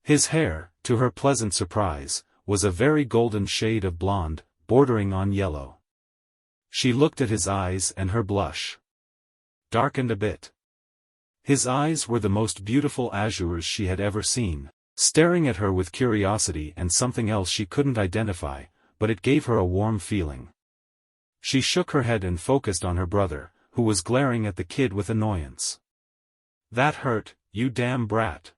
S1: His hair, to her pleasant surprise, was a very golden shade of blonde, bordering on yellow. She looked at his eyes and her blush darkened a bit. His eyes were the most beautiful azures she had ever seen, staring at her with curiosity and something else she couldn't identify, but it gave her a warm feeling. She shook her head and focused on her brother, who was glaring at the kid with annoyance. "That hurt, you damn brat."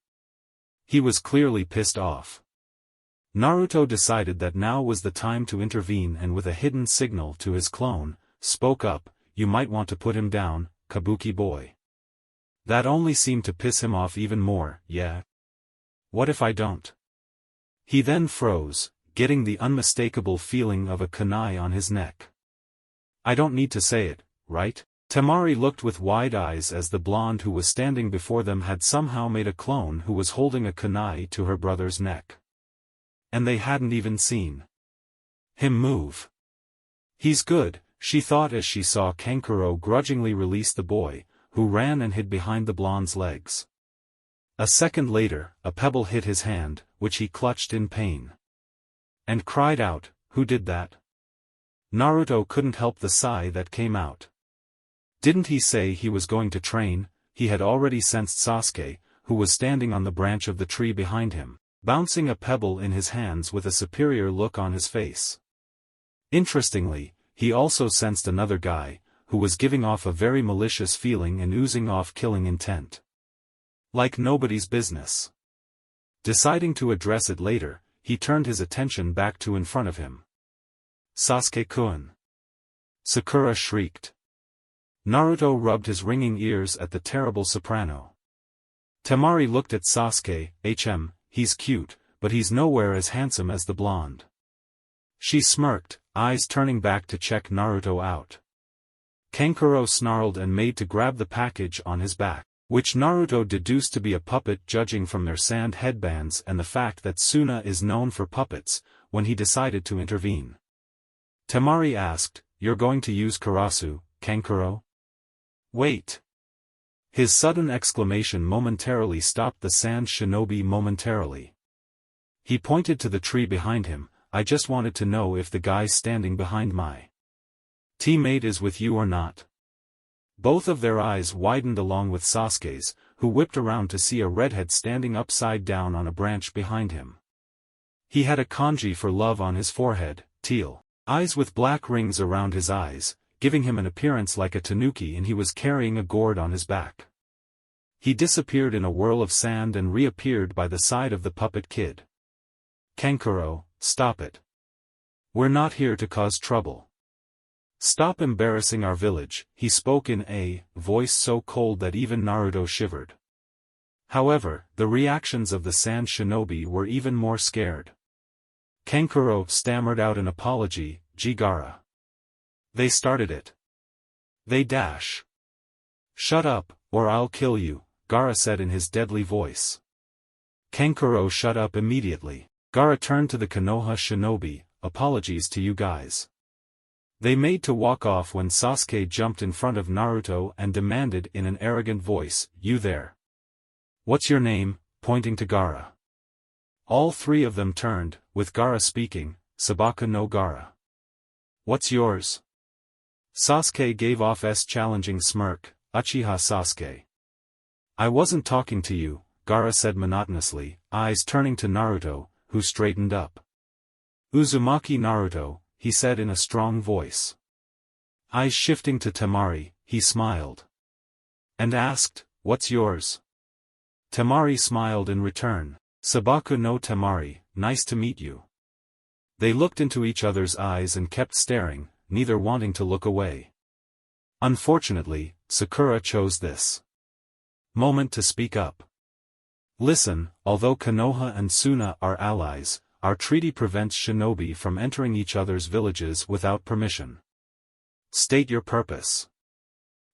S1: He was clearly pissed off. Naruto decided that now was the time to intervene and with a hidden signal to his clone, spoke up, "You might want to put him down, Kabuki boy." That only seemed to piss him off even more. "Yeah? What if I don't?" He then froze, getting the unmistakable feeling of a kunai on his neck. "I don't need to say it, right?" Temari looked with wide eyes as the blonde who was standing before them had somehow made a clone who was holding a kunai to her brother's neck. And they hadn't even seen him move. "He's good," she thought as she saw Kankuro grudgingly release the boy, who ran and hid behind the blonde's legs. A second later, a pebble hit his hand, which he clutched in pain. And cried out, "Who did that?" Naruto couldn't help the sigh that came out. Didn't he say he was going to train? He had already sensed Sasuke, who was standing on the branch of the tree behind him, bouncing a pebble in his hands with a superior look on his face. Interestingly, he also sensed another guy, who was giving off a very malicious feeling and oozing off killing intent. Like nobody's business. Deciding to address it later, he turned his attention back to in front of him. "Sasuke-kun!" Sakura shrieked. Naruto rubbed his ringing ears at the terrible soprano. Temari looked at Sasuke. He's cute, but he's nowhere as handsome as the blonde." She smirked, eyes turning back to check Naruto out. Kankuro snarled and made to grab the package on his back, which Naruto deduced to be a puppet judging from their sand headbands and the fact that Suna is known for puppets, when he decided to intervene. Temari asked, "You're going to use Karasu, Kankuro?" "Wait." His sudden exclamation momentarily stopped the sand shinobi momentarily. He pointed to the tree behind him. "I just wanted to know if the guy standing behind my Teammate is with you or not? Both of their eyes widened along with Sasuke's, who whipped around to see a redhead standing upside down on a branch behind him. He had a kanji for love on his forehead, teal eyes with black rings around his eyes, giving him an appearance like a tanuki, and he was carrying a gourd on his back. He disappeared in a whirl of sand and reappeared by the side of the puppet kid. Kankuro, stop it. We're not here to cause trouble. Stop embarrassing our village, he spoke in a voice so cold that even Naruto shivered. However, the reactions of the sand shinobi were even more scared. Kankuro stammered out an apology, Gaara. They started it. They dash. Shut up, or I'll kill you, Gaara said in his deadly voice. Kankuro shut up immediately. Gaara turned to the Konoha shinobi, apologies to you guys. They made to walk off when Sasuke jumped in front of Naruto and demanded in an arrogant voice, you there. What's your name, pointing to Gaara. All three of them turned, with Gaara speaking, Sabaka no Gaara. What's yours? Sasuke gave off a challenging smirk, Uchiha Sasuke. I wasn't talking to you, Gaara said monotonously, eyes turning to Naruto, who straightened up. Uzumaki Naruto, he said in a strong voice. Eyes shifting to Temari, he smiled. And asked, what's yours? Temari smiled in return. Sabaku no Temari, nice to meet you. They looked into each other's eyes and kept staring, neither wanting to look away. Unfortunately, Sakura chose this moment to speak up. Listen, although Konoha and Suna are allies, our treaty prevents shinobi from entering each other's villages without permission. State your purpose.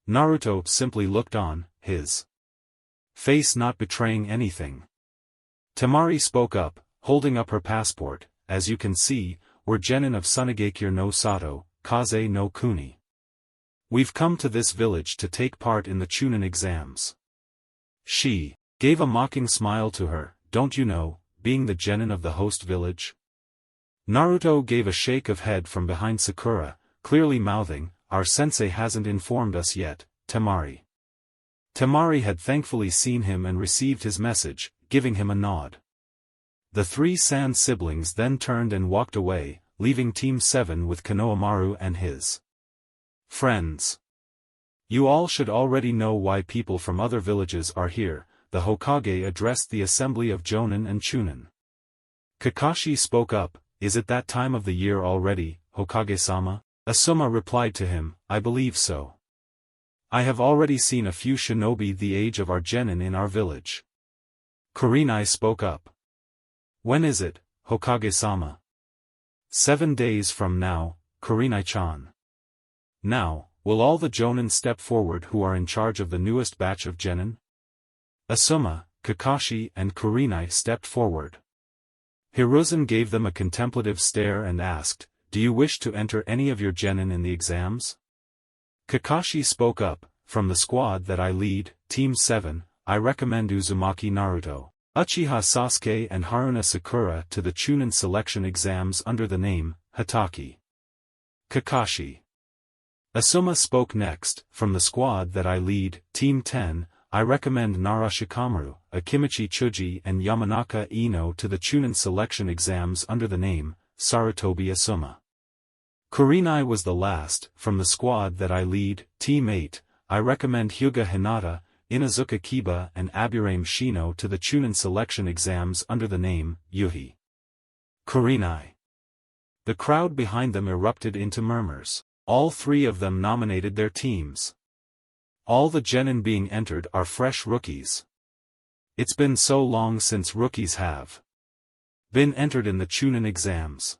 S1: Naruto simply looked on, his face not betraying anything. Temari spoke up, holding up her passport. As you can see, we're genin of Sunagakure no Sato, Kaze no Kuni. We've come to this village to take part in the Chunin exams. She gave a mocking smile to her, don't you know, being the genin of the host village? Naruto gave a shake of head from behind Sakura, clearly mouthing, our sensei hasn't informed us yet, Temari. Temari had thankfully seen him and received his message, giving him a nod. The three Sand siblings then turned and walked away, leaving Team 7 with Konohamaru and his friends. You all should already know why people from other villages are here, the Hokage addressed the assembly of Jonin and Chunin. Kakashi spoke up, is it that time of the year already, Hokage-sama? Asuma replied to him, I believe so. I have already seen a few shinobi the age of our genin in our village. Kurenai spoke up. When is it, Hokage-sama? 7 days from now, Kurenai-chan. Now, will all the Jonin step forward who are in charge of the newest batch of genin? Asuma, Kakashi and Kurenai stepped forward. Hiruzen gave them a contemplative stare and asked, do you wish to enter any of your genin in the exams? Kakashi spoke up, from the squad that I lead, Team 7, I recommend Uzumaki Naruto, Uchiha Sasuke and Haruna Sakura to the Chunin selection exams under the name, Hataki. Kakashi. Asuma spoke next, from the squad that I lead, Team 10, I recommend Nara Shikamaru, Akimichi Chuji and Yamanaka Ino to the Chunin selection exams under the name, Sarutobi Asuma. Kurenai was the last, from the squad that I lead, Team 8, I recommend Hyuga Hinata, Inazuka Kiba and Aburame Shino to the Chunin selection exams under the name, Yuhi. Kurenai. The crowd behind them erupted into murmurs. All three of them nominated their teams. All the genin being entered are fresh rookies. It's been so long since rookies have been entered in the Chunin exams.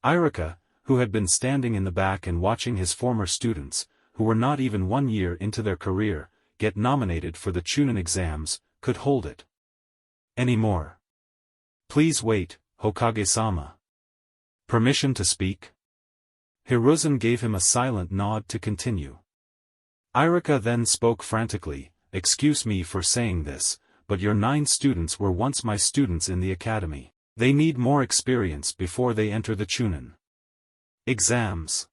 S1: Iruka, who had been standing in the back and watching his former students, who were not even 1 year into their career, get nominated for the Chunin exams, could hold it anymore. Please wait, Hokage-sama. Permission to speak? Hiruzen gave him a silent nod to continue. Iruka then spoke frantically, excuse me for saying this, but your 9 students were once my students in the academy. They need more experience before they enter the Chunin exams.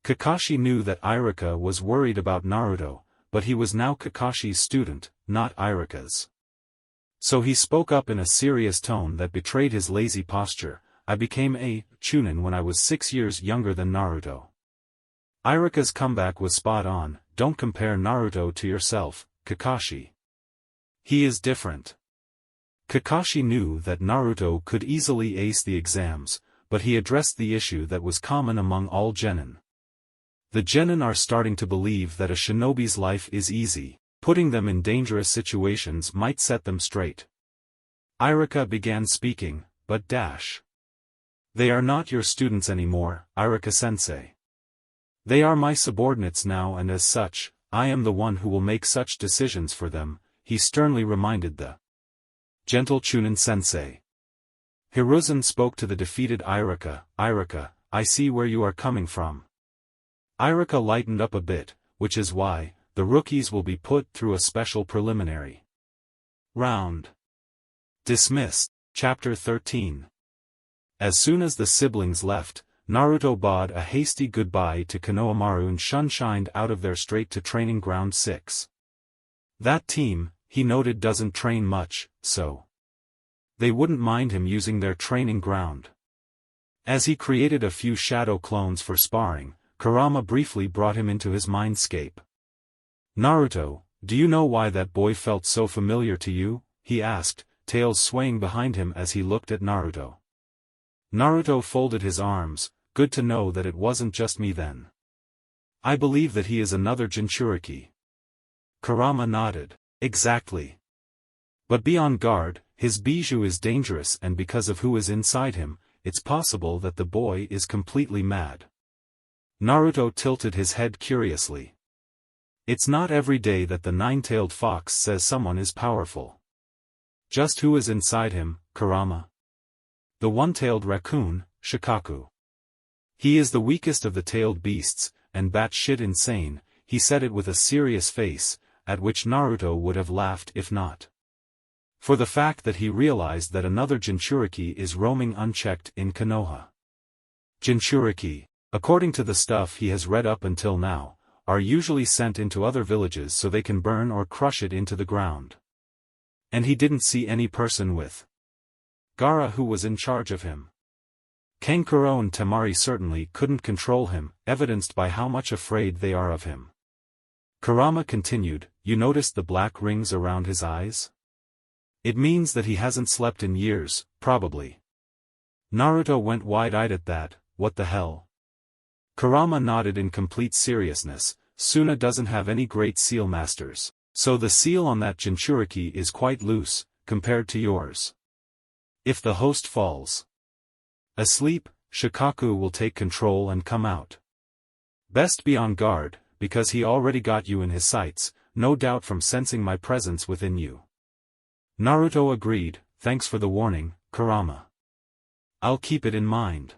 S1: Kakashi knew that Iruka was worried about Naruto, but he was now Kakashi's student, not Iruka's. So he spoke up in a serious tone that betrayed his lazy posture. I became a Chunin when I was 6 years younger than Naruto. Iruka's comeback was spot on. Don't compare Naruto to yourself, Kakashi. He is different. Kakashi knew that Naruto could easily ace the exams, but he addressed the issue that was common among all genin. The genin are starting to believe that a shinobi's life is easy. Putting them in dangerous situations might set them straight. Iruka began speaking, but they are not your students anymore, Iruka-sensei. They are my subordinates now, and as such, I am the one who will make such decisions for them, he sternly reminded the gentle Chunin-sensei. Hiruzen spoke to the defeated Iruka. Iruka, I see where you are coming from. Iruka lightened up a bit, which is why the rookies will be put through a special preliminary round. Dismissed. Chapter 13. As soon as the siblings left, Naruto bade a hasty goodbye to Konohamaru and shunshined out of there straight to Training Ground 6. That team, he noted, doesn't train much, so they wouldn't mind him using their training ground. As he created a few shadow clones for sparring, Kurama briefly brought him into his mindscape. Naruto, do you know why that boy felt so familiar to you? He asked, tails swaying behind him as he looked at Naruto. Naruto folded his arms. Good to know that it wasn't just me then. I believe that he is another Jinchuriki. Kurama nodded. Exactly. But be on guard, his bijou is dangerous, and because of who is inside him, it's possible that the boy is completely mad. Naruto tilted his head curiously. It's not every day that the nine-tailed fox says someone is powerful. Just who is inside him, Kurama? The one-tailed raccoon, Shikaku. He is the weakest of the tailed beasts, and batshit insane. He said it with a serious face, at which Naruto would have laughed if not for the fact that he realized that another Jinchuriki is roaming unchecked in Konoha. Jinchuriki, according to the stuff he has read up until now, are usually sent into other villages so they can burn or crush it into the ground. And he didn't see any person with Gaara who was in charge of him. Kankuro and Temari certainly couldn't control him, evidenced by how much afraid they are of him. Kurama continued, you noticed the black rings around his eyes? It means that he hasn't slept in years, probably. Naruto went wide-eyed at that. What the hell? Kurama nodded in complete seriousness. Suna doesn't have any great seal masters, so the seal on that Jinchuriki is quite loose, compared to yours. If the host falls asleep, Shikaku will take control and come out. Best be on guard, because he already got you in his sights, no doubt from sensing my presence within you. Naruto agreed, thanks for the warning, Kurama. I'll keep it in mind.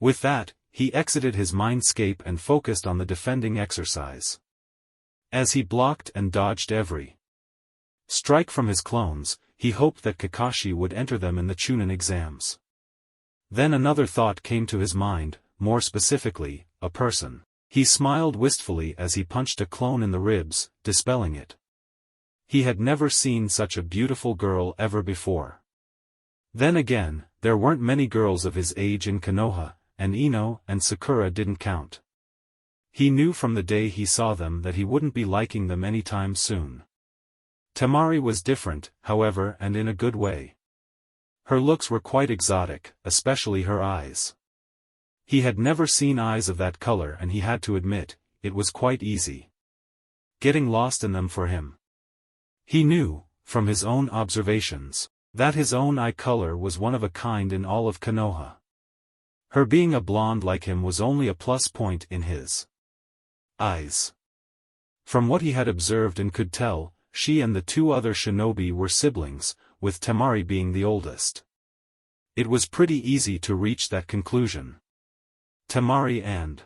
S1: With that, he exited his mindscape and focused on the defending exercise. As he blocked and dodged every strike from his clones, he hoped that Kakashi would enter them in the Chunin exams. Then another thought came to his mind, more specifically, a person. He smiled wistfully as he punched a clone in the ribs, dispelling it. He had never seen such a beautiful girl ever before. Then again, there weren't many girls of his age in Konoha, and Ino and Sakura didn't count. He knew from the day he saw them that he wouldn't be liking them anytime soon. Temari was different, however, and in a good way. Her looks were quite exotic, especially her eyes. He had never seen eyes of that color, and he had to admit, it was quite easy getting lost in them for him. He knew, from his own observations, that his own eye color was one of a kind in all of Konoha. Her being a blonde like him was only a plus point in his eyes. From what he had observed and could tell, she and the two other shinobi were siblings, with Temari being the oldest. It was pretty easy to reach that conclusion. Temari and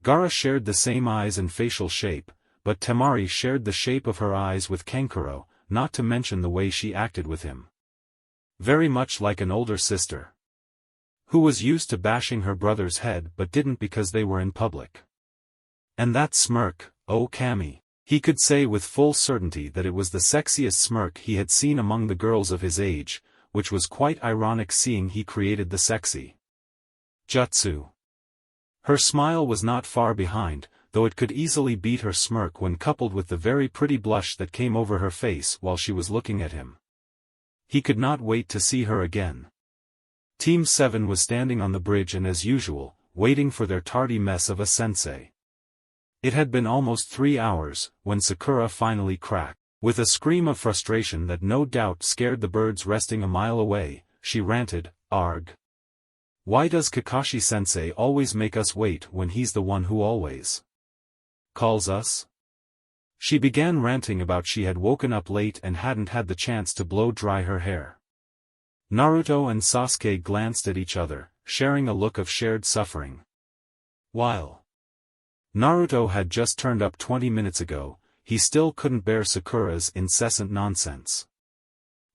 S1: Gaara shared the same eyes and facial shape, but Temari shared the shape of her eyes with Kankuro, not to mention the way she acted with him. Very much like an older sister. who was used to bashing her brother's head but didn't because they were in public. And that smirk, oh Cammy. He could say with full certainty that it was the sexiest smirk he had seen among the girls of his age, which was quite ironic seeing he created the sexy jutsu. Her smile was not far behind, though it could easily beat her smirk when coupled with the very pretty blush that came over her face while she was looking at him. He could not wait to see her again. Team 7 was standing on the bridge and as usual, waiting for their tardy mess of a sensei. It had been almost 3 hours, when Sakura finally cracked. With a scream of frustration that no doubt scared the birds resting a mile away, she ranted, "Arg! Why does Kakashi-sensei always make us wait when he's the one who always calls us?" She began ranting about she had woken up late and hadn't had the chance to blow dry her hair. Naruto and Sasuke glanced at each other, sharing a look of shared suffering. While Naruto had just turned up 20 minutes ago, he still couldn't bear Sakura's incessant nonsense.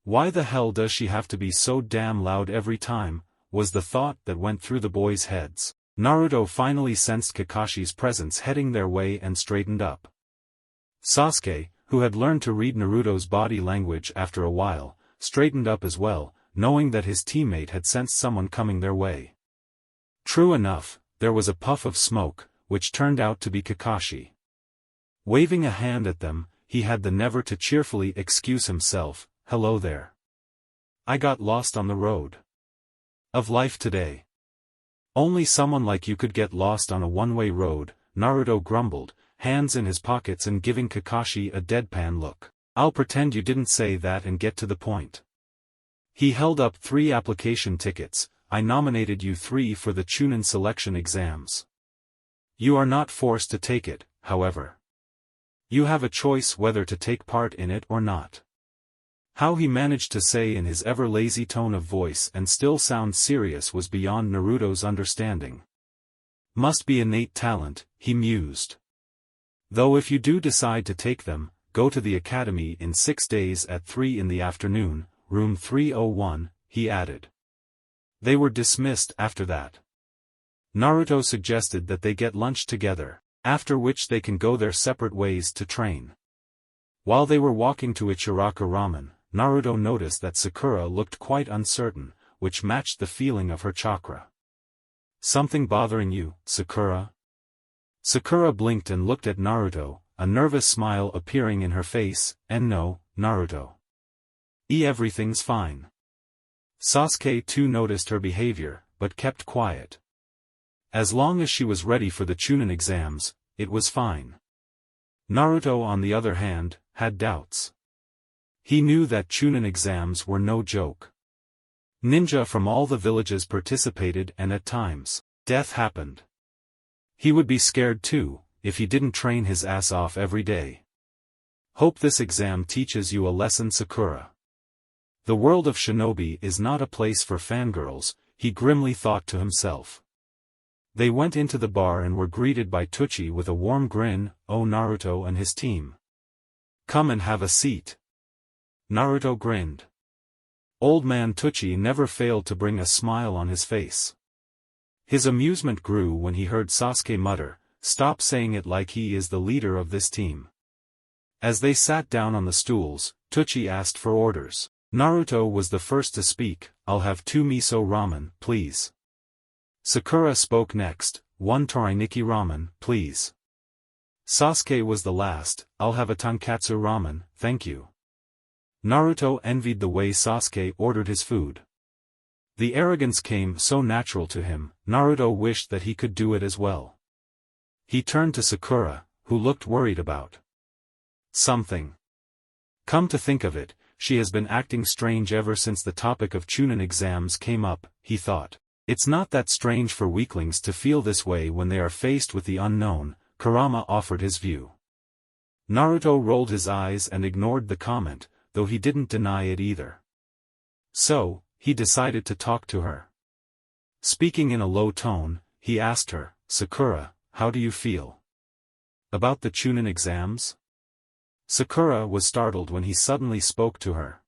S1: Why the hell does she have to be so damn loud every time, was the thought that went through the boys' heads. Naruto finally sensed Kakashi's presence heading their way and straightened up. Sasuke, who had learned to read Naruto's body language after a while, straightened up as well, knowing that his teammate had sensed someone coming their way. True enough, there was a puff of smoke, which turned out to be Kakashi. Waving a hand at them, he had the nerve to cheerfully excuse himself, "Hello there. I got lost on the road of life today." "Only someone like you could get lost on a one-way road," Naruto grumbled, hands in his pockets and giving Kakashi a deadpan look. "I'll pretend you didn't say that and get to the point." He held up 3 application tickets. "I nominated you 3 for the Chunin selection exams. You are not forced to take it, however. You have a choice whether to take part in it or not." How he managed to say in his ever-lazy tone of voice and still sound serious was beyond Naruto's understanding. Must be innate talent, he mused. "Though if you do decide to take them, go to the academy in 6 days at 3 in the afternoon, room 301, he added. They were dismissed after that. Naruto suggested that they get lunch together, after which they can go their separate ways to train. While they were walking to Ichiraka Ramen, Naruto noticed that Sakura looked quite uncertain, which matched the feeling of her chakra. "Something bothering you, Sakura?" Sakura blinked and looked at Naruto, a nervous smile appearing in her face, and "No, Naruto. Everything's fine." Sasuke too noticed her behavior, but kept quiet. As long as she was ready for the Chunin exams, it was fine. Naruto on the other hand, had doubts. He knew that Chunin exams were no joke. Ninja from all the villages participated and at times, death happened. He would be scared too, if he didn't train his ass off every day. "Hope this exam teaches you a lesson, Sakura. The world of shinobi is not a place for fangirls," he grimly thought to himself. They went into the bar and were greeted by Tucci with a warm grin. "Oh, Naruto and his team. Come and have a seat." Naruto grinned. Old man Tucci never failed to bring a smile on his face. His amusement grew when he heard Sasuke mutter, "Stop saying it like he is the leader of this team." As they sat down on the stools, Tucci asked for orders. Naruto was the first to speak. "I'll have 2 miso ramen, please." Sakura spoke next. "1 toriniki ramen, please." Sasuke was the last. "I'll have a tonkatsu ramen, thank you." Naruto envied the way Sasuke ordered his food. The arrogance came so natural to him, Naruto wished that he could do it as well. He turned to Sakura, who looked worried about something. Come to think of it, she has been acting strange ever since the topic of Chunin exams came up, he thought. It's not that strange for weaklings to feel this way when they are faced with the unknown, Kurama offered his view. Naruto rolled his eyes and ignored the comment, though he didn't deny it either. So, he decided to talk to her. Speaking in a low tone, he asked her, "Sakura, how do you feel about the Chunin exams?" Sakura was startled when he suddenly spoke to her.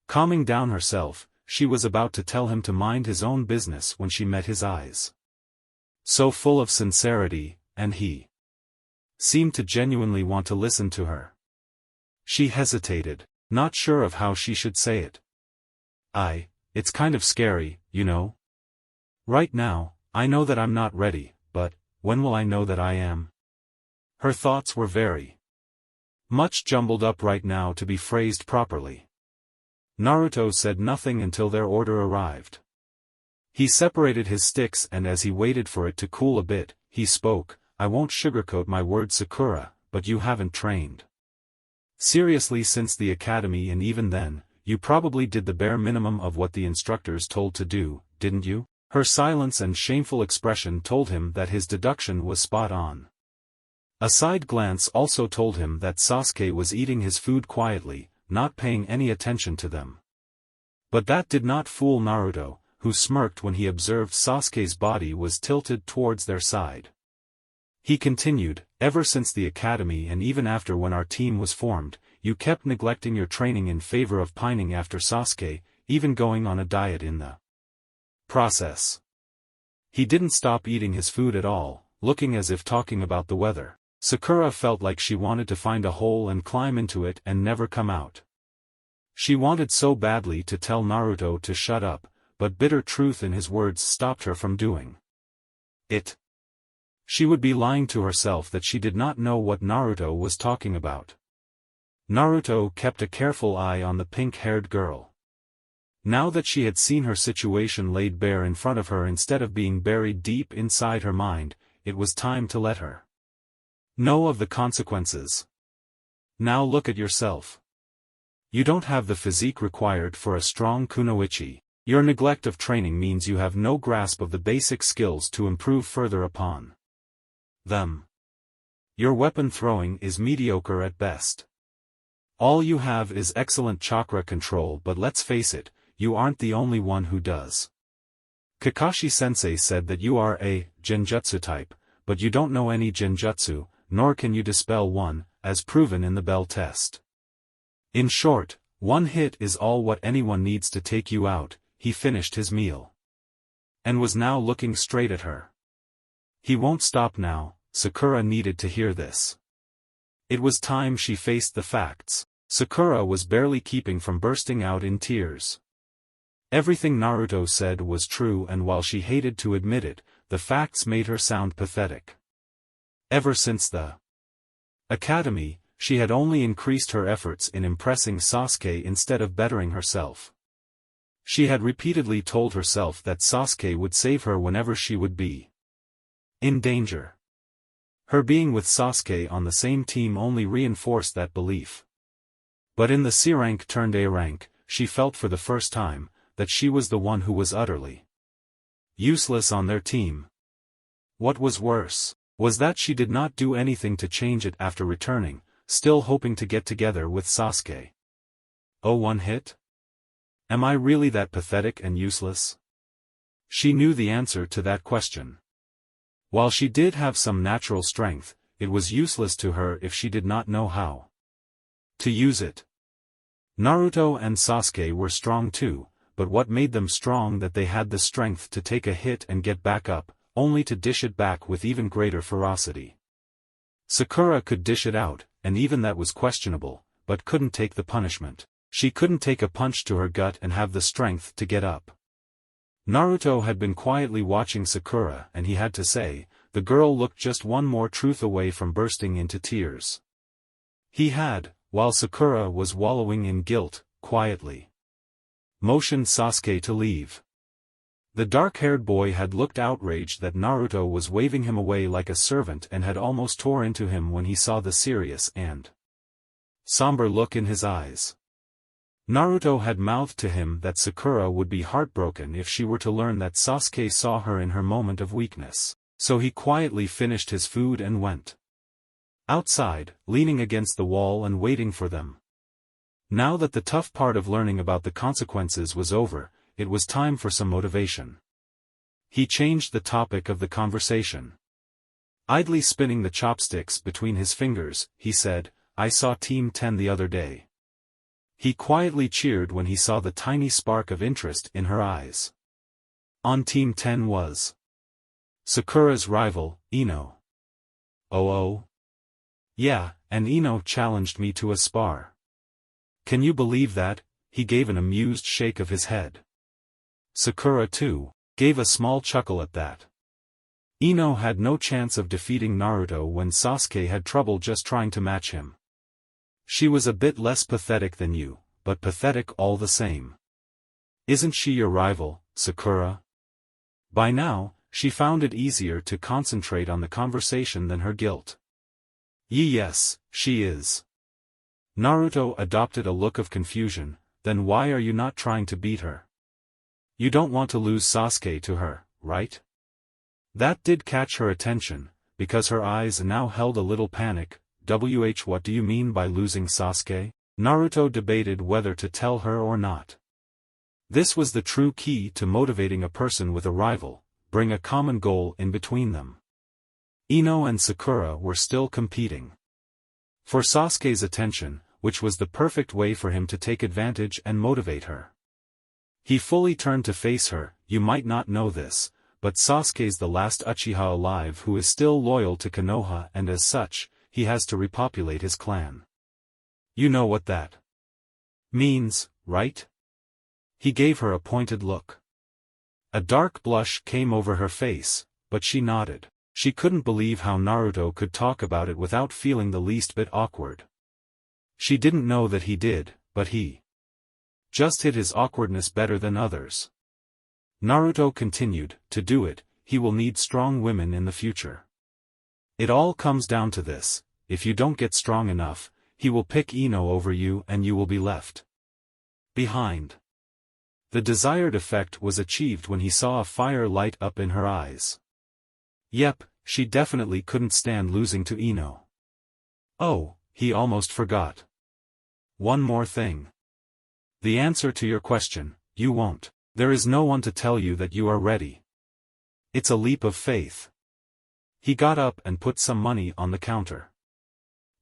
S1: Calming down herself, she was about to tell him to mind his own business when she met his eyes. So full of sincerity, and he seemed to genuinely want to listen to her. She hesitated, not sure of how she should say it. It's kind of scary, you know? Right now, I know that I'm not ready, but when will I know that I am? Her thoughts were very much jumbled up right now to be phrased properly. Naruto said nothing until their order arrived. He separated his sticks and as he waited for it to cool a bit, he spoke, "I won't sugarcoat my words, Sakura, but you haven't trained seriously since the academy, and even then, you probably did the bare minimum of what the instructors told to do, didn't you?" Her silence and shameful expression told him that his deduction was spot on. A side glance also told him that Sasuke was eating his food quietly, not paying any attention to them. But that did not fool Naruto, who smirked when he observed Sasuke's body was tilted towards their side. He continued, "Ever since the academy and even after when our team was formed, you kept neglecting your training in favor of pining after Sasuke, even going on a diet in the process." He didn't stop eating his food at all, looking as if talking about the weather. Sakura felt like she wanted to find a hole and climb into it and never come out. She wanted so badly to tell Naruto to shut up, but bitter truth in his words stopped her from doing it. She would be lying to herself that she did not know what Naruto was talking about. Naruto kept a careful eye on the pink-haired girl. Now that she had seen her situation laid bare in front of her instead of being buried deep inside her mind, it was time to let her know of the consequences. Now look at yourself. You don't have the physique required for a strong kunoichi. Your neglect of training means you have no grasp of the basic skills to improve further upon them. Your weapon throwing is mediocre at best. All you have is excellent chakra control, but let's face it, you aren't the only one who does. Kakashi-sensei said that you are a genjutsu type, but you don't know any genjutsu, nor can you dispel one, as proven in the Bell test. In short, one hit is all what anyone needs to take you out. He finished his meal and was now looking straight at her. He won't stop now. Sakura needed to hear this. It was time she faced the facts. Sakura was barely keeping from bursting out in tears. Everything Naruto said was true, and while she hated to admit it, the facts made her sound pathetic. Ever since the academy, she had only increased her efforts in impressing Sasuke instead of bettering herself. She had repeatedly told herself that Sasuke would save her whenever she would be in danger. Her being with Sasuke on the same team only reinforced that belief. But in the C rank turned A rank, she felt for the first time that she was the one who was utterly useless on their team. What was worse was that she did not do anything to change it after returning, still hoping to get together with Sasuke. Oh, one hit? Am I really that pathetic and useless? She knew the answer to that question. While she did have some natural strength, it was useless to her if she did not know how to use it. Naruto and Sasuke were strong too, but what made them strong that they had the strength to take a hit and get back up, only to dish it back with even greater ferocity. Sakura could dish it out, and even that was questionable, but couldn't take the punishment. She couldn't take a punch to her gut and have the strength to get up. Naruto had been quietly watching Sakura, and he had to say, the girl looked just one more truth away from bursting into tears. He had, while Sakura was wallowing in guilt, quietly motioned Sasuke to leave. The dark-haired boy had looked outraged that Naruto was waving him away like a servant and had almost tore into him when he saw the serious and somber look in his eyes. Naruto had mouthed to him that Sakura would be heartbroken if she were to learn that Sasuke saw her in her moment of weakness, so he quietly finished his food and went outside, leaning against the wall and waiting for them. Now that the tough part of learning about the consequences was over, it was time for some motivation. He changed the topic of the conversation. Idly spinning the chopsticks between his fingers, he said, I saw Team 10 the other day. He quietly cheered when he saw the tiny spark of interest in her eyes. On Team 10 was Sakura's rival, Ino. Oh. Yeah, and Ino challenged me to a spar. Can you believe that? He gave an amused shake of his head. Sakura, too, gave a small chuckle at that. Ino had no chance of defeating Naruto when Sasuke had trouble just trying to match him. She was a bit less pathetic than you, but pathetic all the same. Isn't she your rival, Sakura? By now, she found it easier to concentrate on the conversation than her guilt. Yes, she is. Naruto adopted a look of confusion. Then why are you not trying to beat her? You don't want to lose Sasuke to her, right? That did catch her attention, because her eyes now held a little panic. What do you mean by losing Sasuke? Naruto debated whether to tell her or not. This was the true key to motivating a person with a rival, bring a common goal in between them. Ino and Sakura were still competing for Sasuke's attention, which was the perfect way for him to take advantage and motivate her. He fully turned to face her. You might not know this, but Sasuke's the last Uchiha alive who is still loyal to Konoha, and as such, he has to repopulate his clan. You know what that means, right? He gave her a pointed look. A dark blush came over her face, but she nodded. She couldn't believe how Naruto could talk about it without feeling the least bit awkward. She didn't know that he did, but he just hid his awkwardness better than others. Naruto continued, to do it, he will need strong women in the future. It all comes down to this: if you don't get strong enough, he will pick Ino over you and you will be left behind. The desired effect was achieved when he saw a fire light up in her eyes. Yep, she definitely couldn't stand losing to Ino. Oh, he almost forgot. One more thing. The answer to your question: you won't. There is no one to tell you that you are ready. It's a leap of faith. He got up and put some money on the counter.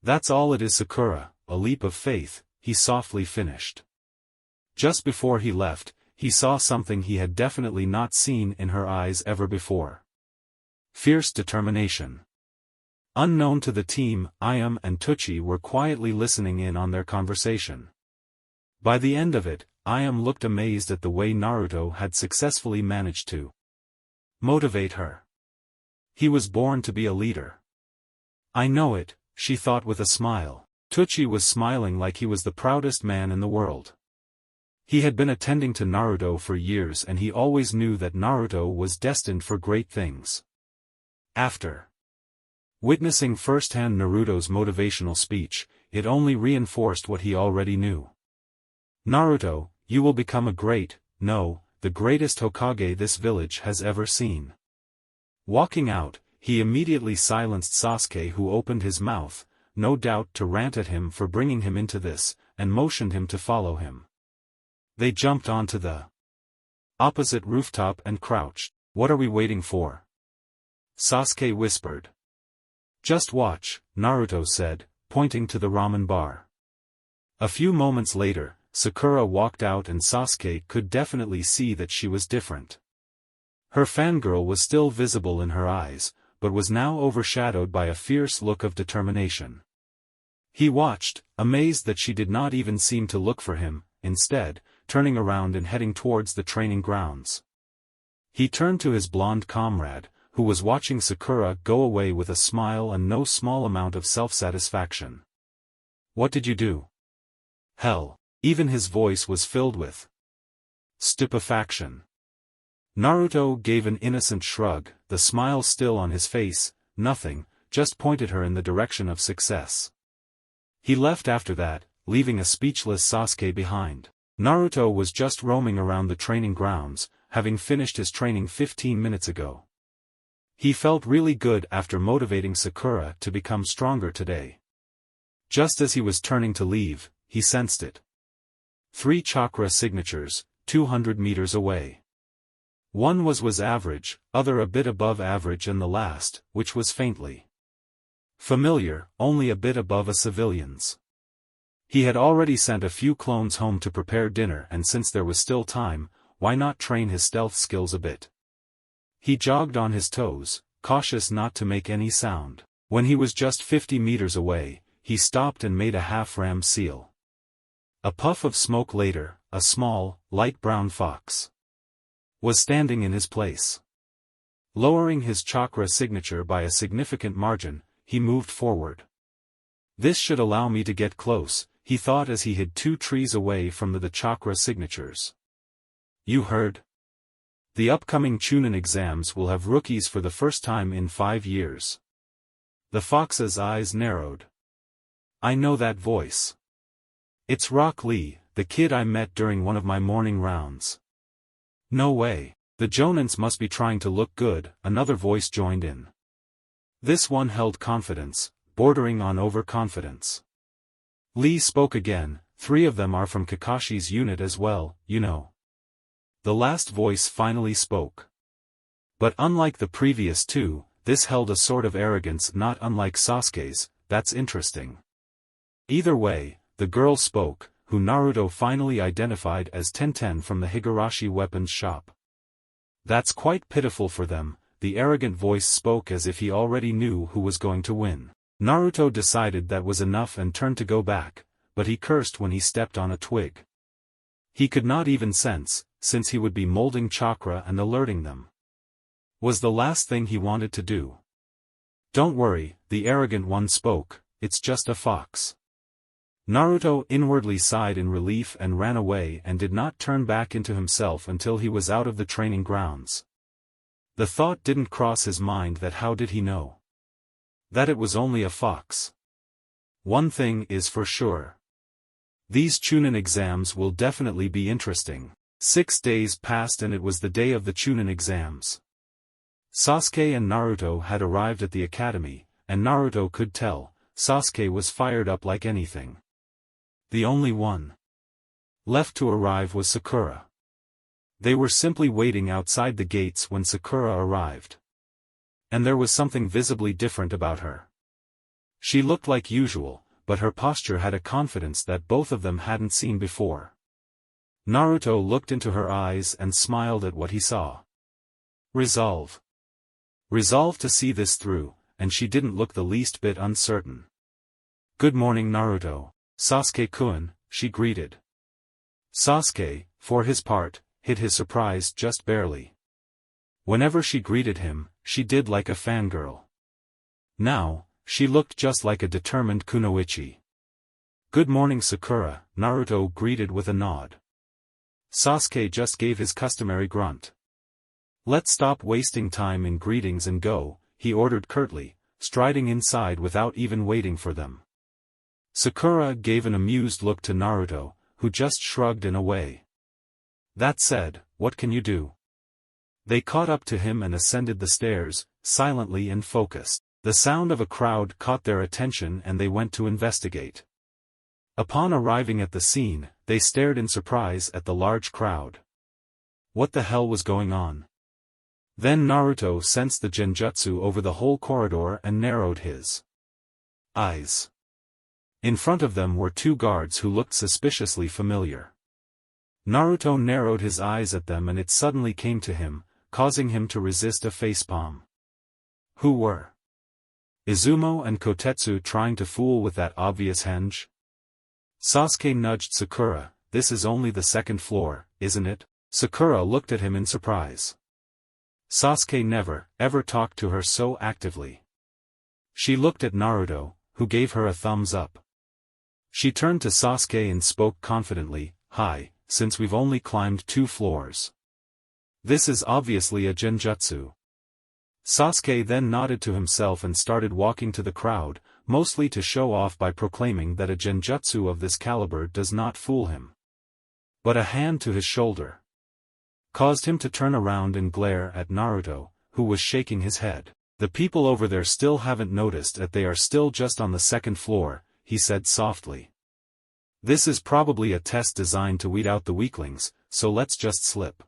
S1: That's all it is, Sakura, a leap of faith, he softly finished. Just before he left, he saw something he had definitely not seen in her eyes ever before. Fierce determination. Unknown to the team, Ayam and Tucci were quietly listening in on their conversation. By the end of it, Ayam looked amazed at the way Naruto had successfully managed to motivate her. He was born to be a leader. I know it, she thought with a smile. Tucci was smiling like he was the proudest man in the world. He had been attending to Naruto for years and he always knew that Naruto was destined for great things. After witnessing firsthand Naruto's motivational speech, it only reinforced what he already knew. Naruto, you will become the greatest Hokage this village has ever seen. Walking out, he immediately silenced Sasuke, who opened his mouth, no doubt to rant at him for bringing him into this, and motioned him to follow him. They jumped onto the opposite rooftop and crouched. What are we waiting for? Sasuke whispered. Just watch, Naruto said, pointing to the ramen bar. A few moments later, Sakura walked out and Sasuke could definitely see that she was different. Her fangirl was still visible in her eyes, but was now overshadowed by a fierce look of determination. He watched, amazed that she did not even seem to look for him, instead, turning around and heading towards the training grounds. He turned to his blonde comrade, who was watching Sakura go away with a smile and no small amount of self-satisfaction. What did you do? Hell, even his voice was filled with stupefaction. Naruto gave an innocent shrug, the smile still on his face. Nothing, just pointed her in the direction of success. He left after that, leaving a speechless Sasuke behind. Naruto was just roaming around the training grounds, having finished his training 15 minutes ago. He felt really good after motivating Sakura to become stronger today. Just as he was turning to leave, he sensed it. 3 chakra signatures, 200 meters away. One was average, other a bit above average, and the last, which was faintly familiar, only a bit above a civilian's. He had already sent a few clones home to prepare dinner, and since there was still time, why not train his stealth skills a bit? He jogged on his toes, cautious not to make any sound. When he was just 50 meters away, he stopped and made a half-ram seal. A puff of smoke later, a small, light brown fox was standing in his place. Lowering his chakra signature by a significant margin, he moved forward. This should allow me to get close, he thought as he hid 2 trees away from the chakra signatures. You heard? The upcoming Chunin exams will have rookies for the first time in 5 years. The fox's eyes narrowed. I know that voice. It's Rock Lee, the kid I met during one of my morning rounds. No way. The Jonins must be trying to look good, another voice joined in. This one held confidence, bordering on overconfidence. Lee spoke again, 3 of them are from Kakashi's unit as well, you know. The last voice finally spoke. But unlike the previous 2, this held a sort of arrogance not unlike Sasuke's. That's interesting. Either way, the girl spoke, who Naruto finally identified as Tenten from the Higurashi weapons shop. That's quite pitiful for them, the arrogant voice spoke as if he already knew who was going to win. Naruto decided that was enough and turned to go back, but he cursed when he stepped on a twig. He could not even sense, since he would be molding chakra and alerting them. Was the last thing he wanted to do. Don't worry, the arrogant one spoke, it's just a fox. Naruto inwardly sighed in relief and ran away and did not turn back into himself until he was out of the training grounds. The thought didn't cross his mind that how did he know that it was only a fox. One thing is for sure. These Chunin exams will definitely be interesting. 6 days passed and it was the day of the Chunin exams. Sasuke and Naruto had arrived at the academy, and Naruto could tell, Sasuke was fired up like anything. The only one left to arrive was Sakura. They were simply waiting outside the gates when Sakura arrived. And there was something visibly different about her. She looked like usual, but her posture had a confidence that both of them hadn't seen before. Naruto looked into her eyes and smiled at what he saw. Resolve. Resolve to see this through, and she didn't look the least bit uncertain. Good morning Naruto. Sasuke-kun, she greeted. Sasuke, for his part, hid his surprise just barely. Whenever she greeted him, she did like a fangirl. Now, she looked just like a determined kunoichi. Good morning Sakura, Naruto greeted with a nod. Sasuke just gave his customary grunt. Let's stop wasting time in greetings and go, he ordered curtly, striding inside without even waiting for them. Sakura gave an amused look to Naruto, who just shrugged in a way. That said, what can you do? They caught up to him and ascended the stairs, silently and focused. The sound of a crowd caught their attention and they went to investigate. Upon arriving at the scene, they stared in surprise at the large crowd. What the hell was going on? Then Naruto sensed the genjutsu over the whole corridor and narrowed his eyes. In front of them were 2 guards who looked suspiciously familiar. Naruto narrowed his eyes at them and it suddenly came to him, causing him to resist a facepalm. Who were Izumo and Kotetsu trying to fool with that obvious henge? Sasuke nudged Sakura, this is only the 2nd floor, isn't it? Sakura looked at him in surprise. Sasuke never, ever talked to her so actively. She looked at Naruto, who gave her a thumbs up. She turned to Sasuke and spoke confidently, hi, since we've only climbed 2 floors. This is obviously a genjutsu. Sasuke then nodded to himself and started walking to the crowd, mostly to show off by proclaiming that a genjutsu of this caliber does not fool him. But a hand to his shoulder caused him to turn around and glare at Naruto, who was shaking his head. The people over there still haven't noticed that they are still just on the 2nd floor, he said softly. This is probably a test designed to weed out the weaklings, so let's just slip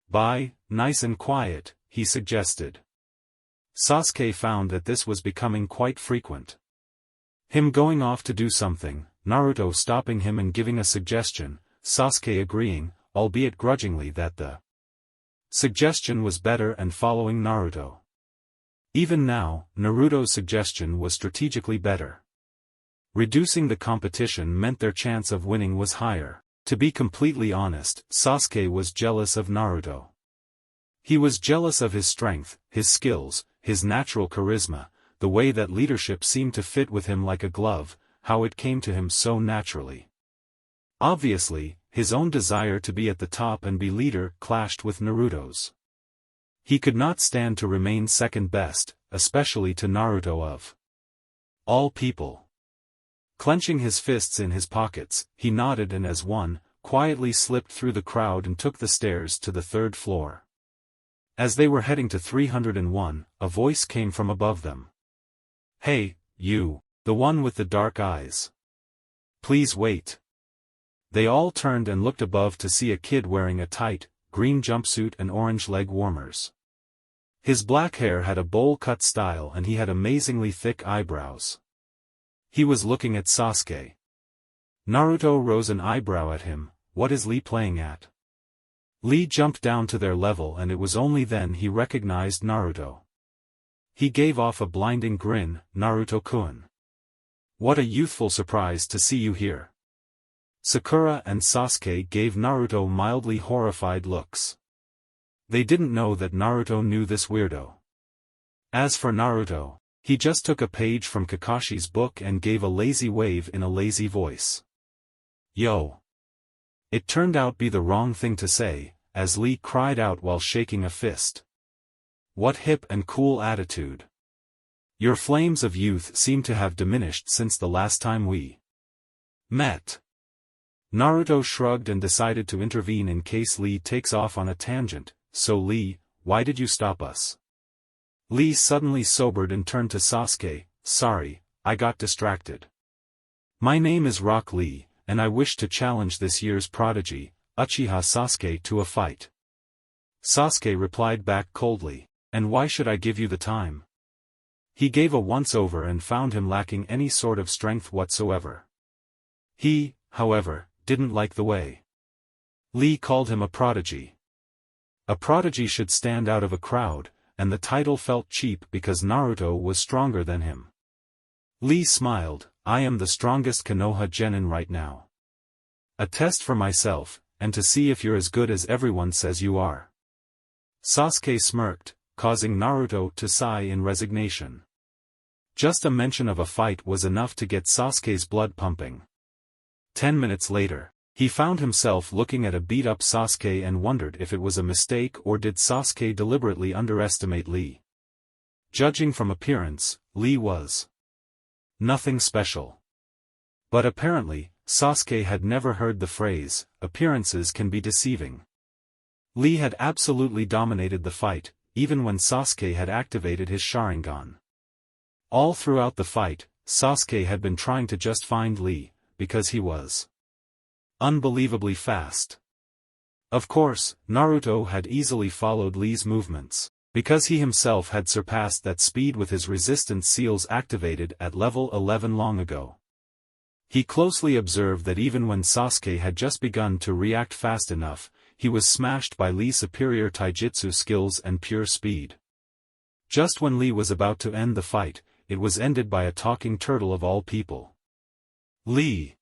S1: by, nice and quiet, he suggested. Sasuke found that this was becoming quite frequent. Him going off to do something, Naruto stopping him and giving a suggestion, Sasuke agreeing, albeit grudgingly, that the suggestion was better and following Naruto. Even now, Naruto's suggestion was strategically better. Reducing the competition meant their chance of winning was higher. To be completely honest, Sasuke was jealous of Naruto. He was jealous of his strength, his skills, his natural charisma, the way that leadership seemed to fit with him like a glove, how it came to him so naturally. Obviously, his own desire to be at the top and be leader clashed with Naruto's. He could not stand to remain second best, especially to Naruto of all people. Clenching his fists in his pockets, he nodded and as one, quietly slipped through the crowd and took the stairs to the third floor. As they were heading to 301, a voice came from above them. "Hey, you, the one with the dark eyes. Please wait." They all turned and looked above to see a kid wearing a tight, green jumpsuit and orange leg warmers. His black hair had a bowl-cut style and he had amazingly thick eyebrows. He was looking at Sasuke. Naruto rose an eyebrow at him. "What is Lee playing at?" Lee jumped down to their level and it was only then he recognized Naruto. He gave off a blinding grin. "Naruto-kun. What a youthful surprise to see you here." Sakura and Sasuke gave Naruto mildly horrified looks. They didn't know that Naruto knew this weirdo. As for Naruto, he just took a page from Kakashi's book and gave a lazy wave in a lazy voice. "Yo." It turned out be the wrong thing to say, as Lee cried out while shaking a fist. "What hip and cool attitude. Your flames of youth seem to have diminished since the last time we met." Naruto shrugged and decided to intervene in case Lee takes off on a tangent. "So Lee, why did you stop us?" Lee suddenly sobered and turned to Sasuke. "Sorry, I got distracted. My name is Rock Lee, and I wish to challenge this year's prodigy, Uchiha Sasuke, to a fight." Sasuke replied back coldly, "And why should I give you the time?" He gave a once-over and found him lacking any sort of strength whatsoever. He, however, didn't like the way Lee called him a prodigy. A prodigy should stand out of a crowd, and the title felt cheap because Naruto was stronger than him. Lee smiled. "I am the strongest Konoha genin right now. A test for myself, and to see if you're as good as everyone says you are." Sasuke smirked, causing Naruto to sigh in resignation. Just a mention of a fight was enough to get Sasuke's blood pumping. 10 minutes later, he found himself looking at a beat-up Sasuke and wondered if it was a mistake or did Sasuke deliberately underestimate Lee. Judging from appearance, Lee was nothing special. But apparently, Sasuke had never heard the phrase, "appearances can be deceiving." Lee had absolutely dominated the fight, even when Sasuke had activated his Sharingan. All throughout the fight, Sasuke had been trying to just find Lee, because he was unbelievably fast. Of course, Naruto had easily followed Lee's movements, because he himself had surpassed that speed with his resistance seals activated at level 11 long ago. He closely observed that even when Sasuke had just begun to react fast enough, he was smashed by Lee's superior taijutsu skills and pure speed. Just when Lee was about to end the fight, it was ended by a talking turtle of all people. "Lee!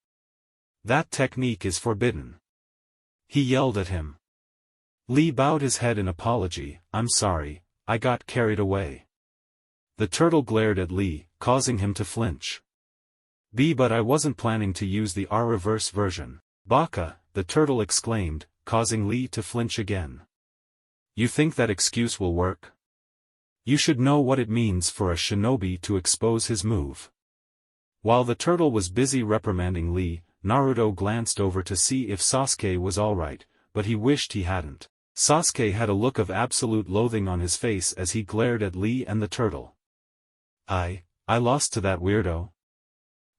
S1: That technique is forbidden!" he yelled at him. Lee bowed his head in apology. "I'm sorry, I got carried away." The turtle glared at Lee, causing him to flinch. But I wasn't planning to use the R-reverse version." "Baka," the turtle exclaimed, causing Lee to flinch again. "You think that excuse will work? You should know what it means for a shinobi to expose his move." While the turtle was busy reprimanding Lee, Naruto glanced over to see if Sasuke was alright, but he wished he hadn't. Sasuke had a look of absolute loathing on his face as he glared at Lee and the turtle. I lost to that weirdo?"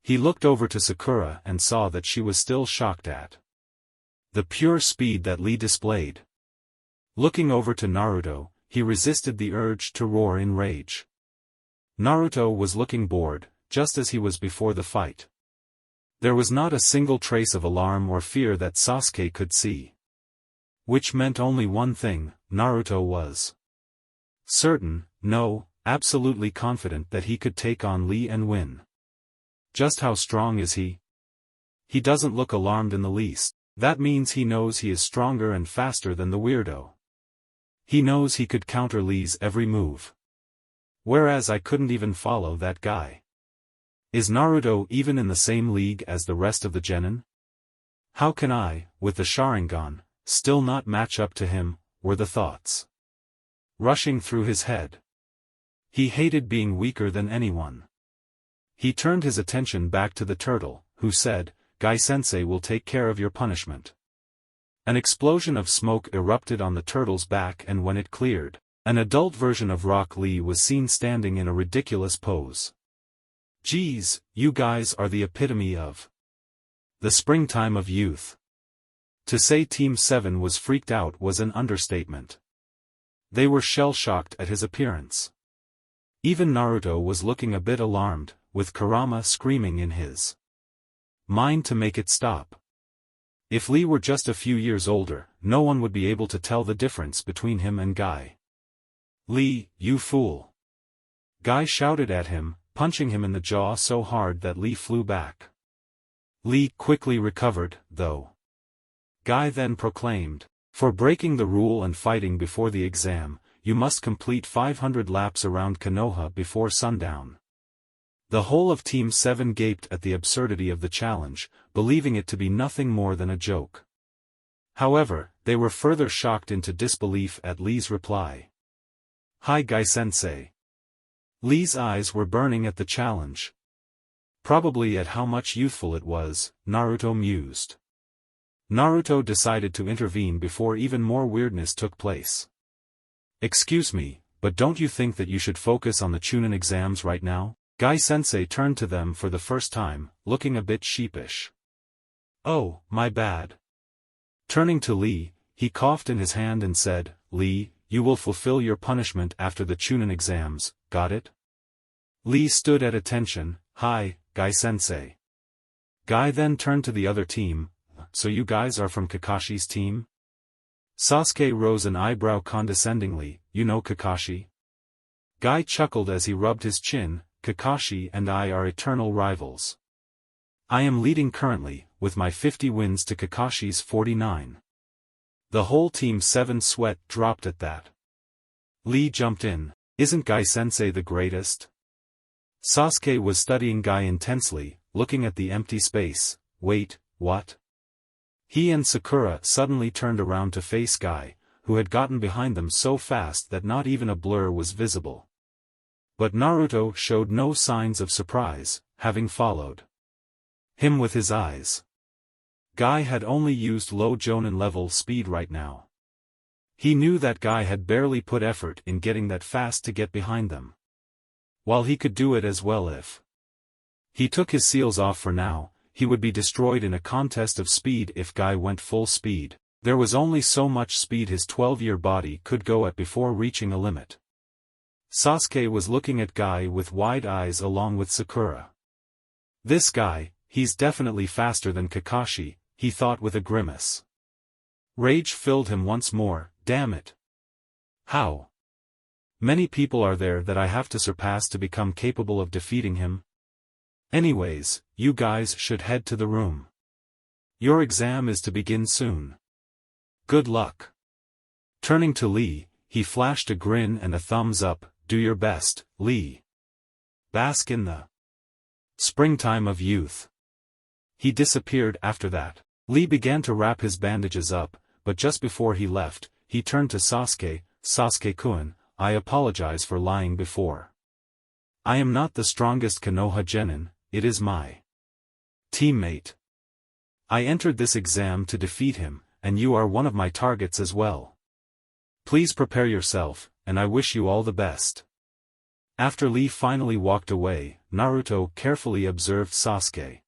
S1: He looked over to Sakura and saw that she was still shocked at the pure speed that Lee displayed. Looking over to Naruto, he resisted the urge to roar in rage. Naruto was looking bored, just as he was before the fight. There was not a single trace of alarm or fear that Sasuke could see. Which meant only one thing: Naruto was certain, no, absolutely confident that he could take on Lee and win. Just how strong is he? He doesn't look alarmed in the least. That means he knows he is stronger and faster than the weirdo. He knows he could counter Lee's every move. Whereas I couldn't even follow that guy. Is Naruto even in the same league as the rest of the genin? How can I, with the Sharingan, still not match up to him, were the thoughts rushing through his head. He hated being weaker than anyone. He turned his attention back to the turtle, who said, "Guy-sensei will take care of your punishment." An explosion of smoke erupted on the turtle's back, and when it cleared, an adult version of Rock Lee was seen standing in a ridiculous pose. Geez, you guys are the epitome of the springtime of youth. To say Team 7 was freaked out was an understatement. They were shell-shocked at his appearance. Even Naruto was looking a bit alarmed, with Kurama screaming in his mind to make it stop. If Lee were just a few years older, no one would be able to tell the difference between him and Guy. "Lee, you fool!" Guy shouted at him, punching him in the jaw so hard that Lee flew back. Lee quickly recovered, though. Guy then proclaimed, "For breaking the rule and fighting before the exam, you must complete 500 laps around Konoha before sundown." The whole of Team 7 gaped at the absurdity of the challenge, believing it to be nothing more than a joke. However, they were further shocked into disbelief at Lee's reply. "Hi Guy-sensei." Lee's eyes were burning at the challenge. Probably at how much youthful it was, Naruto mused. Naruto decided to intervene before even more weirdness took place. "Excuse me, but don't you think that you should focus on the Chunin exams right now?" Guy-sensei turned to them for the first time, looking a bit sheepish. "Oh, my bad." Turning to Lee, he coughed in his hand and said, "Lee, you will fulfill your punishment after the Chunin exams, got it?" Lee stood at attention. "Hi, Guy-sensei." Guy then turned to the other team. "So you guys are from Kakashi's team?" Sasuke rose an eyebrow condescendingly. "You know Kakashi?" Guy chuckled as he rubbed his chin. "Kakashi and I are eternal rivals. I am leading currently, with my 50 wins to Kakashi's 49. The whole Team 7 sweat dropped at that. Lee jumped in. "Isn't Guy-sensei the greatest?" Sasuke was studying Guy intensely, looking at the empty space. "Wait, what?" He and Sakura suddenly turned around to face Guy, who had gotten behind them so fast that not even a blur was visible. But Naruto showed no signs of surprise, having followed him with his eyes. Guy had only used low Jonin level speed right now. He knew that Guy had barely put effort in getting that fast to get behind them. While he could do it as well if he took his seals off for now, he would be destroyed in a contest of speed if Guy went full speed. There was only so much speed his 12-year body could go at before reaching a limit. Sasuke was looking at Guy with wide eyes along with Sakura. "This guy, he's definitely faster than Kakashi," he thought with a grimace. Rage filled him once more. Damn it. How many people are there that I have to surpass to become capable of defeating him? Anyways, you guys should head to the room. Your exam is to begin soon. Good luck. Turning to Lee, he flashed a grin and a thumbs up. "Do your best, Lee. Bask in the springtime of youth." He disappeared after that. Lee began to wrap his bandages up, but just before he left, he turned to Sasuke. "Sasuke-kun, I apologize for lying before. I am not the strongest Konoha genin, it is my teammate. I entered this exam to defeat him, and you are one of my targets as well. Please prepare yourself, and I wish you all the best." After Lee finally walked away, Naruto carefully observed Sasuke.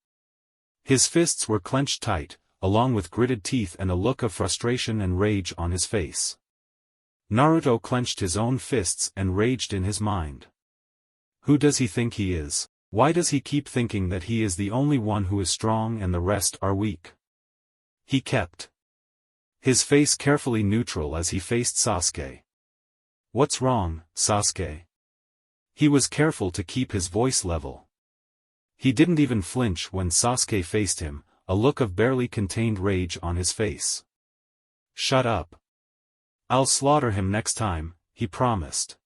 S1: His fists were clenched tight, along with gritted teeth and a look of frustration and rage on his face. Naruto clenched his own fists and raged in his mind. Who does he think he is? Why does he keep thinking that he is the only one who is strong and the rest are weak? He kept his face carefully neutral as he faced Sasuke. What's wrong, Sasuke? He was careful to keep his voice level. He didn't even flinch when Sasuke faced him, a look of barely contained rage on his face. Shut up. I'll slaughter him next time, he promised.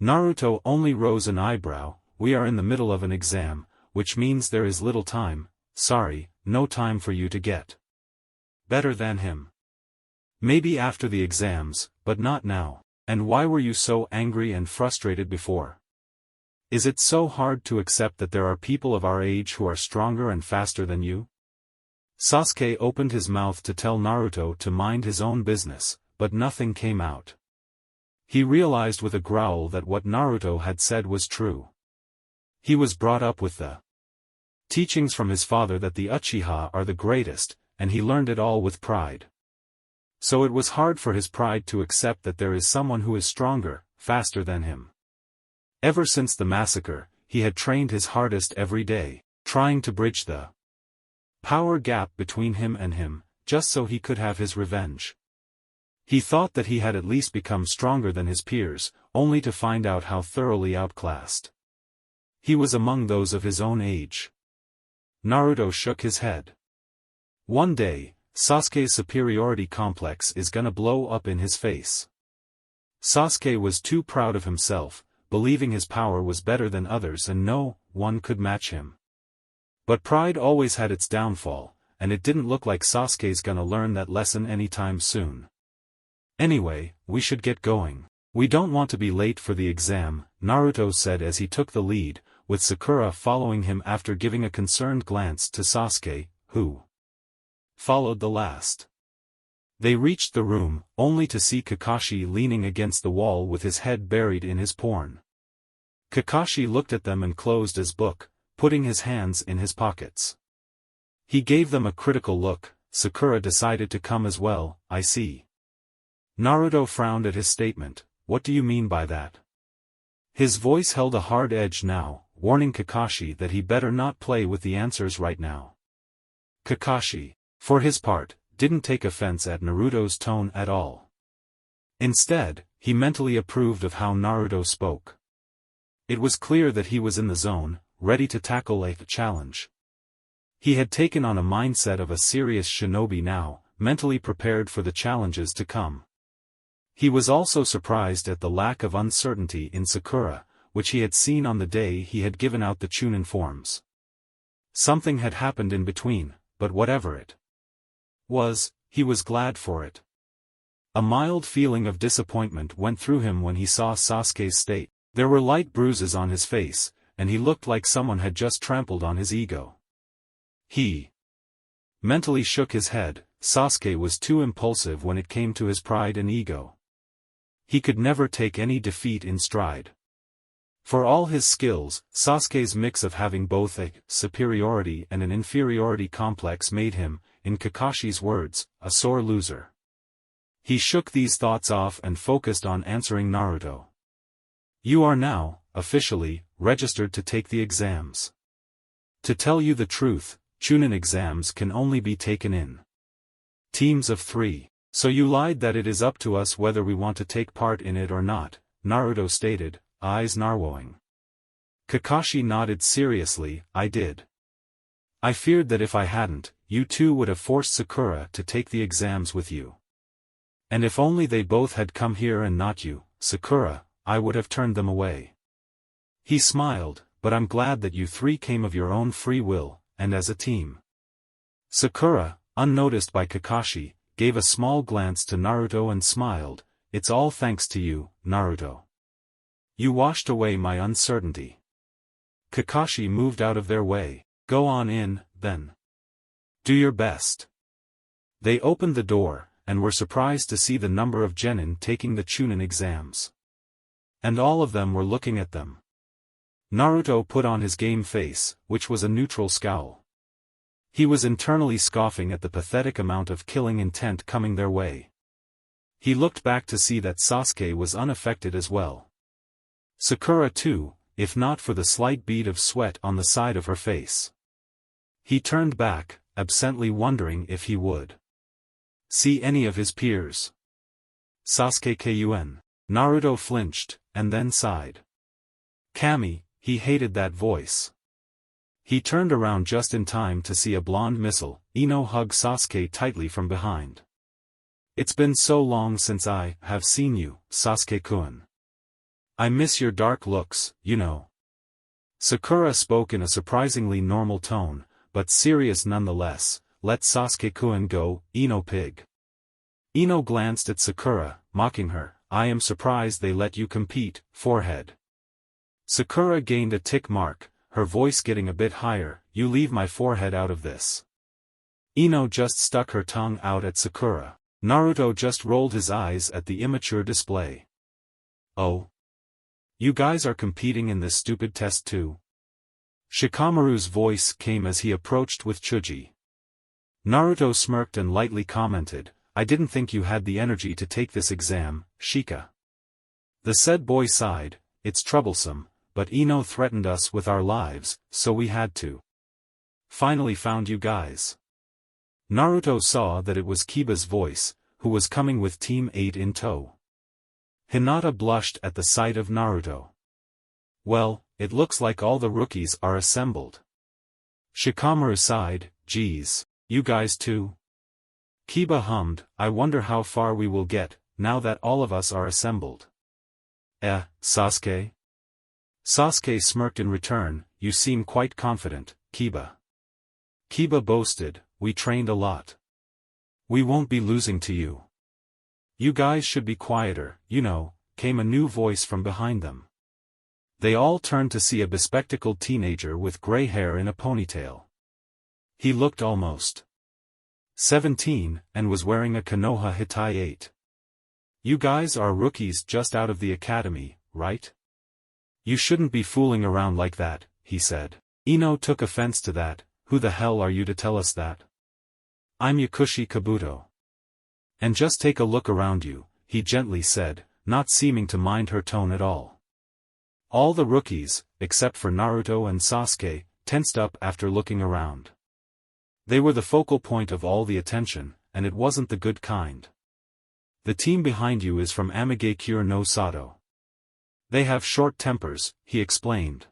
S1: Naruto only rose an eyebrow. We are in the middle of an exam, which means there is little time. Sorry, no time for you to get better than him. Maybe after the exams, but not now. And why were you so angry and frustrated before? Is it so hard to accept that there are people of our age who are stronger and faster than you? Sasuke opened his mouth to tell Naruto to mind his own business, but nothing came out. He realized with a growl that what Naruto had said was true. He was brought up with the teachings from his father that the Uchiha are the greatest, and he learned it all with pride. So it was hard for his pride to accept that there is someone who is stronger, faster than him. Ever since the massacre, he had trained his hardest every day, trying to bridge the power gap between him, just so he could have his revenge. He thought that he had at least become stronger than his peers, only to find out how thoroughly outclassed he was among those of his own age. Naruto shook his head. One day, Sasuke's superiority complex is gonna blow up in his face. Sasuke was too proud of himself, believing his power was better than others and no one could match him. But pride always had its downfall, and it didn't look like Sasuke's gonna learn that lesson anytime soon. Anyway, we should get going. We don't want to be late for the exam, Naruto said as he took the lead, with Sakura following him after giving a concerned glance to Sasuke, who followed the last. They reached the room, only to see Kakashi leaning against the wall with his head buried in his porn. Kakashi looked at them and closed his book, putting his hands in his pockets. He gave them a critical look. Sakura decided to come as well. I see. Naruto frowned at his statement. What do you mean by that? His voice held a hard edge now, warning Kakashi that he better not play with the answers right now. Kakashi, for his part, didn't take offense at Naruto's tone at all. Instead, he mentally approved of how Naruto spoke. It was clear that he was in the zone, ready to tackle a challenge. He had taken on a mindset of a serious shinobi now, mentally prepared for the challenges to come. He was also surprised at the lack of uncertainty in Sakura, which he had seen on the day he had given out the Chunin forms. Something had happened in between, but whatever it was, he was glad for it. A mild feeling of disappointment went through him when he saw Sasuke's state. There were light bruises on his face, and he looked like someone had just trampled on his ego. He mentally shook his head. Sasuke was too impulsive when it came to his pride and ego. He could never take any defeat in stride. For all his skills, Sasuke's mix of having both a superiority and an inferiority complex made him, in Kakashi's words, a sore loser. He shook these thoughts off and focused on answering Naruto. You are now, officially, registered to take the exams. To tell you the truth, Chunin exams can only be taken in teams of 3. So you lied that it is up to us whether we want to take part in it or not, Naruto stated, eyes narrowing. Kakashi nodded seriously. I did. I feared that if I hadn't, you two would have forced Sakura to take the exams with you. And if only they both had come here and not you, Sakura, I would have turned them away. He smiled, but I'm glad that you 3 came of your own free will, and as a team. Sakura, unnoticed by Kakashi, gave a small glance to Naruto and smiled. It's all thanks to you, Naruto. You washed away my uncertainty. Kakashi moved out of their way. Go on in, then. Do your best. They opened the door, and were surprised to see the number of genin taking the Chunin exams. And all of them were looking at them. Naruto put on his game face, which was a neutral scowl. He was internally scoffing at the pathetic amount of killing intent coming their way. He looked back to see that Sasuke was unaffected as well. Sakura too, if not for the slight bead of sweat on the side of her face. He turned back, absently wondering if he would see any of his peers. Sasuke Kun. Naruto flinched, and then sighed. Kami, he hated that voice. He turned around just in time to see a blonde missile, Ino, hug Sasuke tightly from behind. It's been so long since I have seen you, Sasuke-kun. I miss your dark looks, you know. Sakura spoke in a surprisingly normal tone, but serious nonetheless. Let Sasuke-kun go, Ino pig. Ino glanced at Sakura, mocking her. I am surprised they let you compete, forehead. Sakura gained a tick mark, her voice getting a bit higher. You leave my forehead out of this. Ino just stuck her tongue out at Sakura. Naruto just rolled his eyes at the immature display. Oh? You guys are competing in this stupid test too? Shikamaru's voice came as he approached with Chuji. Naruto smirked and lightly commented, I didn't think you had the energy to take this exam, Shika. The said boy sighed, it's troublesome, but Ino threatened us with our lives, so we had to. Finally found you guys. Naruto saw that it was Kiba's voice, who was coming with Team 8 in tow. Hinata blushed at the sight of Naruto. Well, it looks like all the rookies are assembled. Shikamaru sighed, geez, you guys too? Kiba hummed, I wonder how far we will get, now that all of us are assembled. Sasuke? Sasuke smirked in return, you seem quite confident, Kiba. Kiba boasted, we trained a lot. We won't be losing to you. You guys should be quieter, you know, came a new voice from behind them. They all turned to see a bespectacled teenager with gray hair in a ponytail. He looked almost 17, and was wearing a Konoha Hitai 8. You guys are rookies just out of the academy, right? You shouldn't be fooling around like that, he said. Ino took offense to that, who the hell are you to tell us that? I'm Yakushi Kabuto. And just take a look around you, he gently said, not seeming to mind her tone at all. All the rookies, except for Naruto and Sasuke, tensed up after looking around. They were the focal point of all the attention, and it wasn't the good kind. The team behind you is from Amigakure no Sato. They have short tempers, he explained.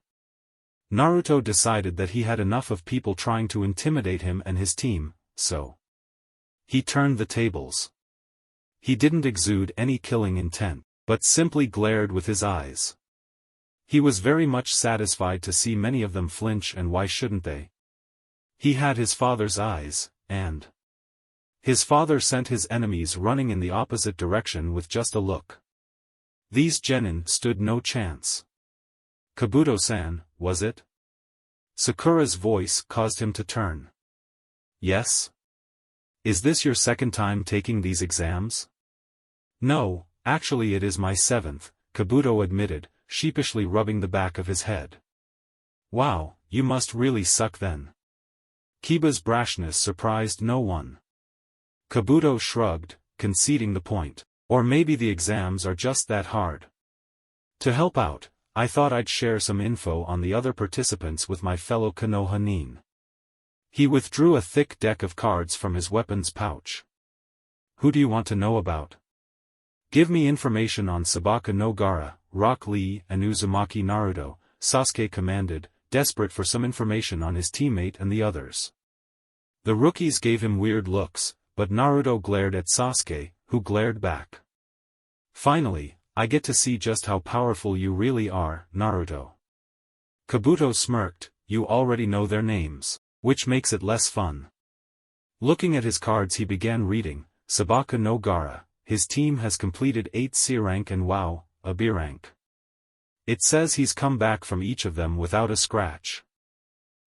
S1: Naruto decided that he had enough of people trying to intimidate him and his team, so he turned the tables. He didn't exude any killing intent, but simply glared with his eyes. He was very much satisfied to see many of them flinch, and why shouldn't they? He had his father's eyes, and his father sent his enemies running in the opposite direction with just a look. These genin stood no chance. Kabuto-san, was it? Sakura's voice caused him to turn. Yes? Is this your second time taking these exams? No, actually it is my 7th, Kabuto admitted, sheepishly rubbing the back of his head. Wow, you must really suck then. Kiba's brashness surprised no one. Kabuto shrugged, conceding the point. Or maybe the exams are just that hard. To help out, I thought I'd share some info on the other participants with my fellow Konoha nin. He withdrew a thick deck of cards from his weapons pouch. Who do you want to know about? Give me information on Sabaka no Gaara, Rock Lee and Uzumaki Naruto, Sasuke commanded, desperate for some information on his teammate and the others. The rookies gave him weird looks, but Naruto glared at Sasuke, who glared back. Finally, I get to see just how powerful you really are, Naruto. Kabuto smirked, you already know their names, which makes it less fun. Looking at his cards he began reading, Sabaka no Gaara, his team has completed 8 C rank and WoW, a B rank. It says he's come back from each of them without a scratch.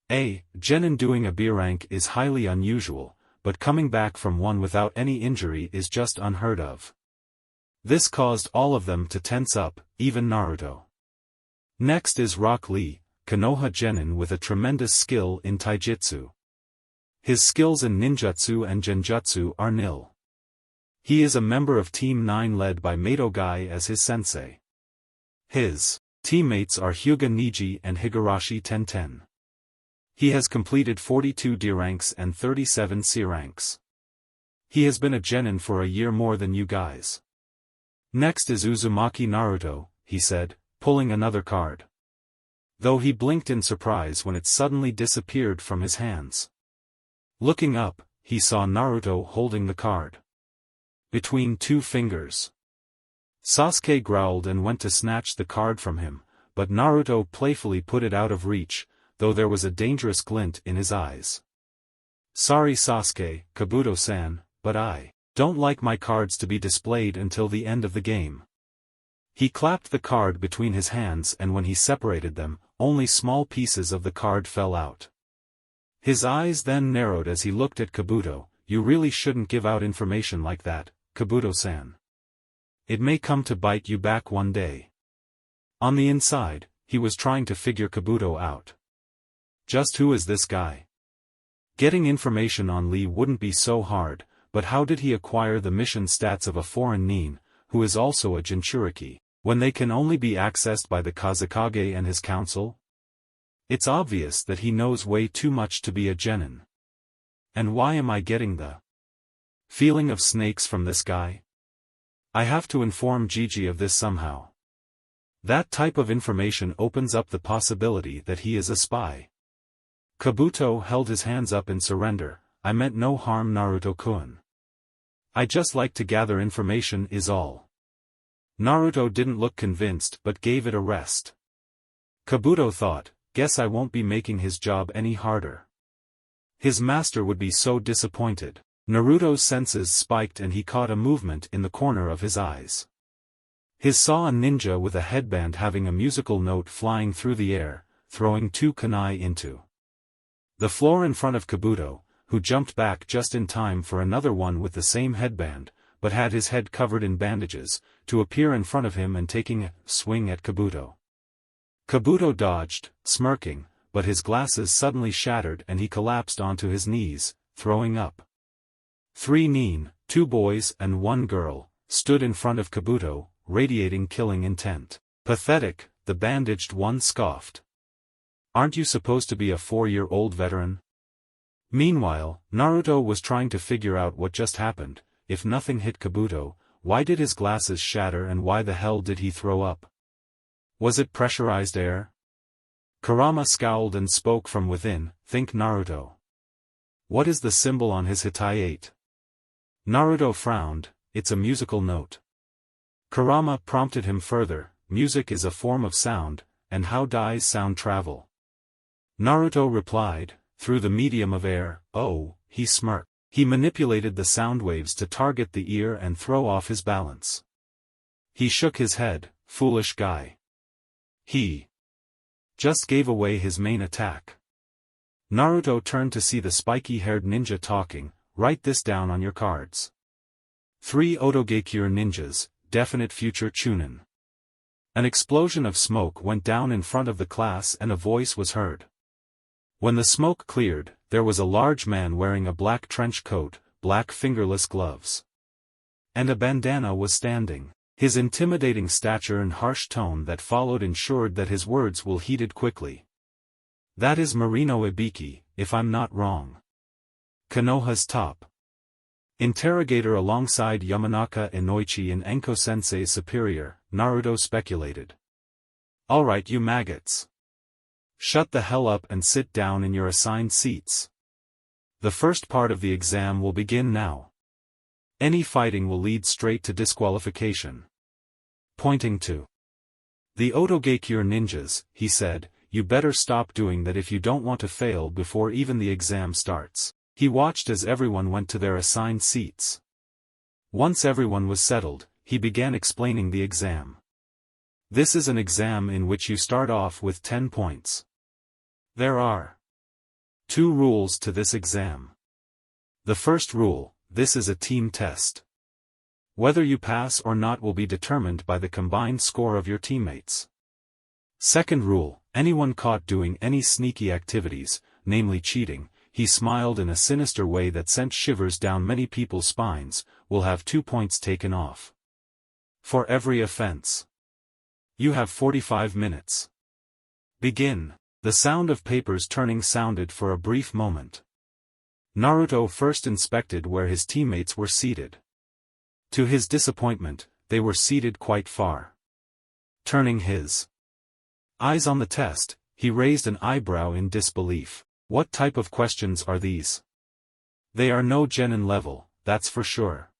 S1: Genin doing a B rank is highly unusual, but coming back from one without any injury is just unheard of. This caused all of them to tense up, even Naruto. Next is Rock Lee, Konoha genin with a tremendous skill in taijutsu. His skills in ninjutsu and genjutsu are nil. He is a member of Team 9 led by Mato Guy as his sensei. His Teammates are Hyuga Niji and Higurashi Tenten. He has completed 42 D ranks and 37 C ranks. He has been a genin for a year more than you guys. Next is Uzumaki Naruto, he said, pulling another card. Though he blinked in surprise when it suddenly disappeared from his hands. Looking up, he saw Naruto holding the card between two fingers. Sasuke growled and went to snatch the card from him, but Naruto playfully put it out of reach, though there was a dangerous glint in his eyes. Sorry Sasuke, Kabuto-san, but I don't like my cards to be displayed until the end of the game. He clapped the card between his hands and when he separated them, only small pieces of the card fell out. His eyes then narrowed as he looked at Kabuto. You really shouldn't give out information like that, Kabuto-san. It may come to bite you back one day. On the inside, he was trying to figure Kabuto out. Just who is this guy? Getting information on Lee wouldn't be so hard, but how did he acquire the mission stats of a foreign nin, who is also a Jinchuriki, when they can only be accessed by the Kazekage and his council? It's obvious that he knows way too much to be a genin. And why am I getting the feeling of snakes from this guy? I have to inform Gigi of this somehow. That type of information opens up the possibility that he is a spy. Kabuto held his hands up in surrender. I meant no harm, Naruto-kun. I just like to gather information is all. Naruto didn't look convinced but gave it a rest. Kabuto thought, guess I won't be making his job any harder. His master would be so disappointed. Naruto's senses spiked and he caught a movement in the corner of his eyes. He saw a ninja with a headband having a musical note flying through the air, throwing two kunai into the floor in front of Kabuto, who jumped back just in time for another one with the same headband, but had his head covered in bandages, to appear in front of him and taking a swing at Kabuto. Kabuto dodged, smirking, but his glasses suddenly shattered and he collapsed onto his knees, throwing up. 3 nin, 2 boys and 1 girl, stood in front of Kabuto, radiating killing intent. Pathetic, the bandaged one scoffed. Aren't you supposed to be a 4-year-old veteran? Meanwhile, Naruto was trying to figure out what just happened. If nothing hit Kabuto, why did his glasses shatter and why the hell did he throw up? Was it pressurized air? Kurama scowled and spoke from within, think Naruto. What is the symbol on his Hitai-8? Naruto frowned, it's a musical note. Kurama prompted him further, music is a form of sound, and how does sound travel? Naruto replied, through the medium of air. Oh, he smirked. He manipulated the sound waves to target the ear and throw off his balance. He shook his head, foolish guy. He just gave away his main attack. Naruto turned to see the spiky-haired ninja talking. Write this down on your cards. 3 Otogekure ninjas, definite future Chunin. An explosion of smoke went down in front of the class and a voice was heard. When the smoke cleared, there was a large man wearing a black trench coat, black fingerless gloves, and a bandana was standing. His intimidating stature and harsh tone that followed ensured that his words will heeded quickly. That is Marino Ibiki, if I'm not wrong. Konoha's top interrogator alongside Yamanaka Inoichi and Enko-sensei's superior, Naruto speculated. Alright you maggots. Shut the hell up and sit down in your assigned seats. The first part of the exam will begin now. Any fighting will lead straight to disqualification. Pointing to the Otogekure ninjas, he said, you better stop doing that if you don't want to fail before even the exam starts. He watched as everyone went to their assigned seats. Once everyone was settled, he began explaining the exam. This is an exam in which you start off with 10 points. There are 2 rules to this exam. The first rule, this is a team test. Whether you pass or not will be determined by the combined score of your teammates. Second rule, anyone caught doing any sneaky activities, namely cheating, he smiled in a sinister way that sent shivers down many people's spines, will have 2 points taken off. For every offense. You have 45 minutes. Begin. The sound of papers turning sounded for a brief moment. Naruto first inspected where his teammates were seated. To his disappointment, they were seated quite far. Turning his eyes on the test, he raised an eyebrow in disbelief. What type of questions are these? They are no genin level, that's for sure.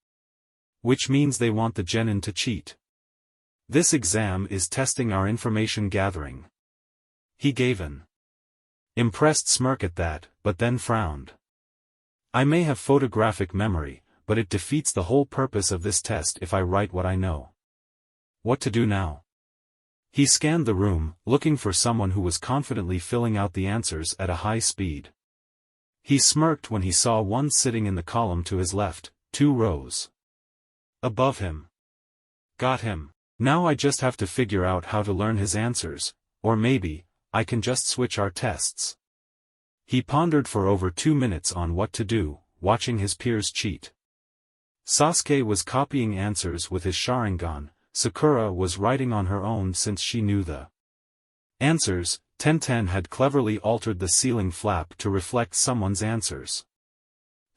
S1: Which means they want the genin to cheat. This exam is testing our information gathering. He gave an impressed smirk at that, but then frowned. I may have photographic memory, but it defeats the whole purpose of this test if I write what I know. What to do now? He scanned the room, looking for someone who was confidently filling out the answers at a high speed. He smirked when he saw one sitting in the column to his left, 2 rows above him. Got him. Now I just have to figure out how to learn his answers, or maybe I can just switch our tests. He pondered for over 2 minutes on what to do, watching his peers cheat. Sasuke was copying answers with his Sharingan, Sakura was writing on her own since she knew the answers. Tenten had cleverly altered the ceiling flap to reflect someone's answers.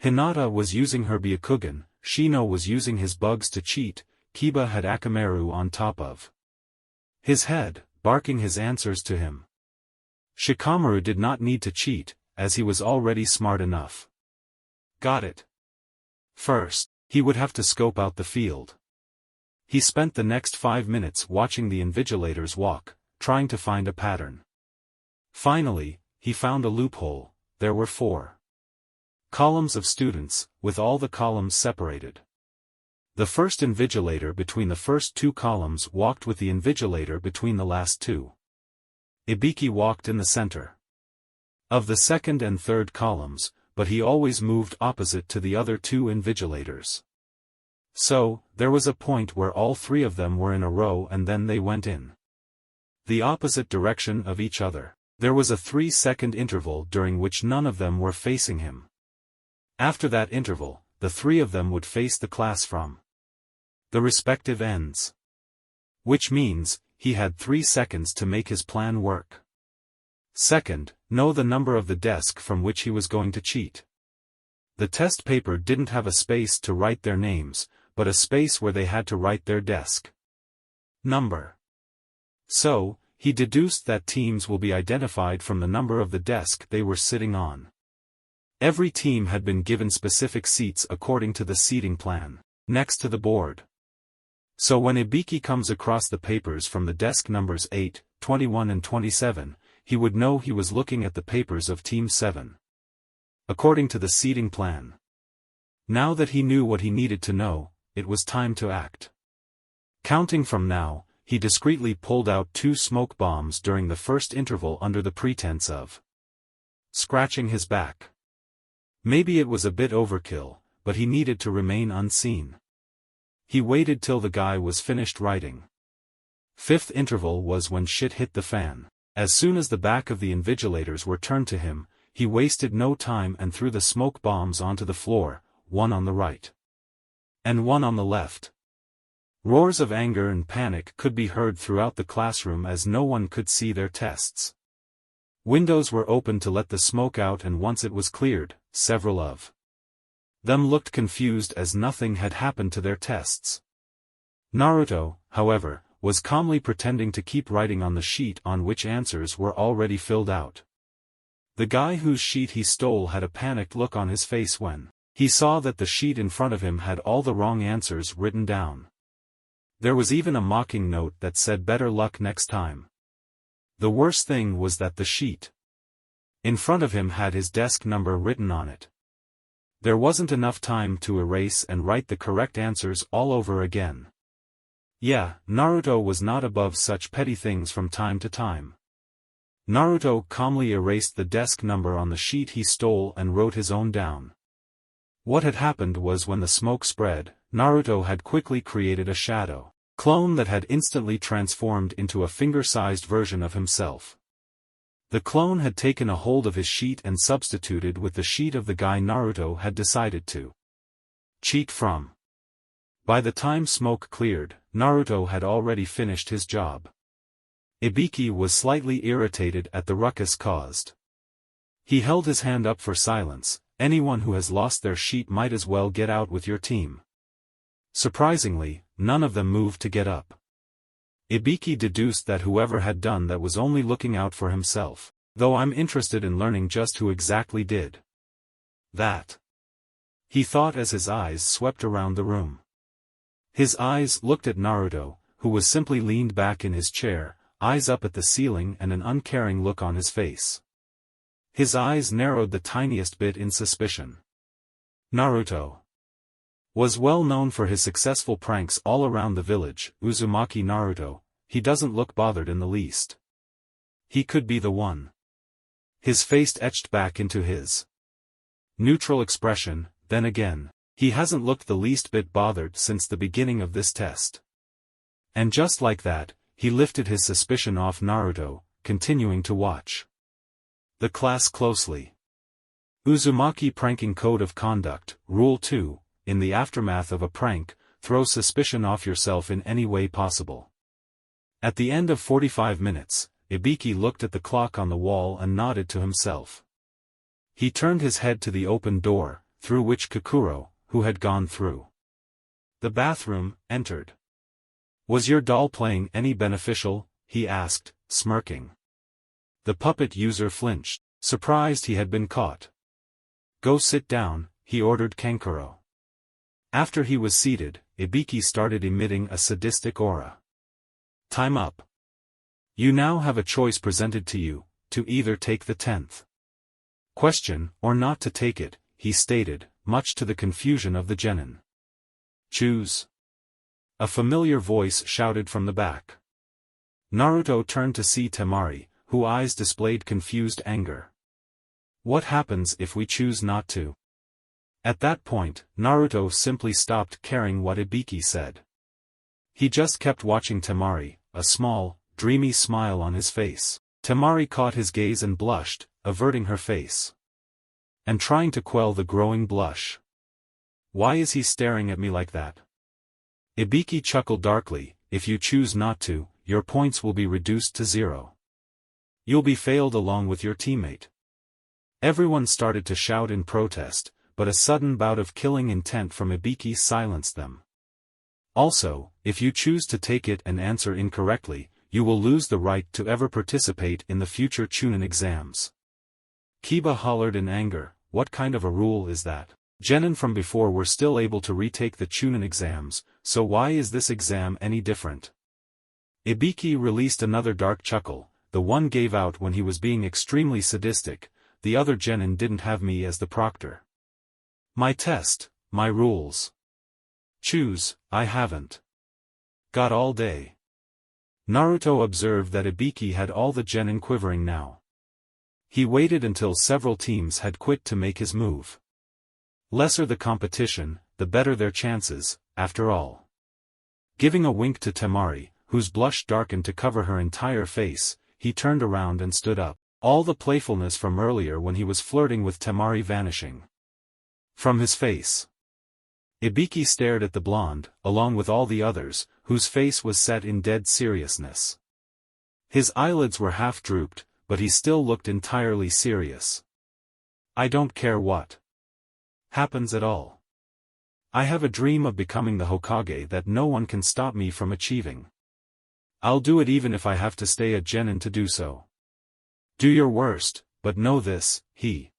S1: Hinata was using her Byakugan, Shino was using his bugs to cheat, Kiba had Akamaru on top of his head, barking his answers to him. Shikamaru did not need to cheat, as he was already smart enough. Got it. First, he would have to scope out the field. He spent the next 5 minutes watching the invigilators walk, trying to find a pattern. Finally, he found a loophole. There were 4 columns of students, with all the columns separated. The first invigilator between the first 2 columns walked with the invigilator between the last 2. Ibiki walked in the center of the second and third columns, but he always moved opposite to the other 2 invigilators. So, there was a point where all 3 of them were in a row and then they went in the opposite direction of each other. There was a 3-second interval during which none of them were facing him. After that interval, the 3 of them would face the class from the respective ends. Which means, he had 3 seconds to make his plan work. Second, know the number of the desk from which he was going to cheat. The test paper didn't have a space to write their names, but a space where they had to write their desk number. So, he deduced that teams will be identified from the number of the desk they were sitting on. Every team had been given specific seats according to the seating plan, next to the board. So when Ibiki comes across the papers from the desk numbers 8, 21 and 27, he would know he was looking at the papers of Team 7. According to the seating plan. Now that he knew what he needed to know, it was time to act. Counting from now, he discreetly pulled out 2 smoke bombs during the first interval under the pretense of scratching his back. Maybe it was a bit overkill, but he needed to remain unseen. He waited till the guy was finished writing. 5th interval was when shit hit the fan. As soon as the back of the invigilators were turned to him, he wasted no time and threw the smoke bombs onto the floor, one on the right and one on the left. Roars of anger and panic could be heard throughout the classroom as no one could see their tests. Windows were open to let the smoke out, and once it was cleared, several of them looked confused as nothing had happened to their tests. Naruto, however, was calmly pretending to keep writing on the sheet on which answers were already filled out. The guy whose sheet he stole had a panicked look on his face when he saw that the sheet in front of him had all the wrong answers written down. There was even a mocking note that said better luck next time. The worst thing was that the sheet in front of him had his desk number written on it. There wasn't enough time to erase and write the correct answers all over again. Yeah, Naruto was not above such petty things from time to time. Naruto calmly erased the desk number on the sheet he stole and wrote his own down. What had happened was when the smoke spread, Naruto had quickly created a shadow clone that had instantly transformed into a finger-sized version of himself. The clone had taken a hold of his sheet and substituted with the sheet of the guy Naruto had decided to cheat from. By the time smoke cleared, Naruto had already finished his job. Ibiki was slightly irritated at the ruckus caused. He held his hand up for silence. Anyone who has lost their sheet might as well get out with your team. Surprisingly, none of them moved to get up. Ibiki deduced that whoever had done that was only looking out for himself, though I'm interested in learning just who exactly did that, he thought as his eyes swept around the room. His eyes looked at Naruto, who was simply leaned back in his chair, eyes up at the ceiling and an uncaring look on his face. His eyes narrowed the tiniest bit in suspicion. Naruto was well known for his successful pranks all around the village. Uzumaki Naruto, he doesn't look bothered in the least. He could be the one. His face etched back into his neutral expression. Then again, he hasn't looked the least bit bothered since the beginning of this test. And just like that, he lifted his suspicion off Naruto, continuing to watch the class closely. Uzumaki Pranking Code of Conduct, Rule 2, in the aftermath of a prank, throw suspicion off yourself in any way possible. At the end of 45 minutes, Ibiki looked at the clock on the wall and nodded to himself. He turned his head to the open door, through which Kokuro, who had gone through the bathroom, entered. "Was your doll playing any beneficial?" he asked, smirking. The puppet user flinched, surprised he had been caught. "Go sit down," he ordered Kankuro. After he was seated, Ibiki started emitting a sadistic aura. "Time up. You now have a choice presented to you, to either take the 10th question, or not to take it," he stated, much to the confusion of the genin. "Choose." A familiar voice shouted from the back. Naruto turned to see Temari, whose eyes displayed confused anger. "What happens if we choose not to?" At that point, Naruto simply stopped caring what Ibiki said. He just kept watching Temari, a small, dreamy smile on his face. Temari caught his gaze and blushed, averting her face and trying to quell the growing blush. "Why is he staring at me like that?" Ibiki chuckled darkly. "If you choose not to, your points will be reduced to 0. You'll be failed along with your teammate." Everyone started to shout in protest, but a sudden bout of killing intent from Ibiki silenced them. "Also, if you choose to take it and answer incorrectly, you will lose the right to ever participate in the future Chunin exams." Kiba hollered in anger. "What kind of a rule is that? Genin from before were still able to retake the Chunin exams, so why is this exam any different?" Ibiki released another dark chuckle. "The one gave out when he was being extremely sadistic, the other genin didn't have me as the proctor. My test, my rules. Choose, I haven't got all day." Naruto observed that Ibiki had all the genin quivering now. He waited until several teams had quit to make his move. Lesser the competition, the better their chances, after all. Giving a wink to Temari, whose blush darkened to cover her entire face, he turned around and stood up, all the playfulness from earlier when he was flirting with Temari vanishing from his face. Ibiki stared at the blonde, along with all the others, whose face was set in dead seriousness. His eyelids were half drooped, but he still looked entirely serious. "I don't care what happens at all. I have a dream of becoming the Hokage that no one can stop me from achieving. I'll do it even if I have to stay a genin to do so. Do your worst, but know this," he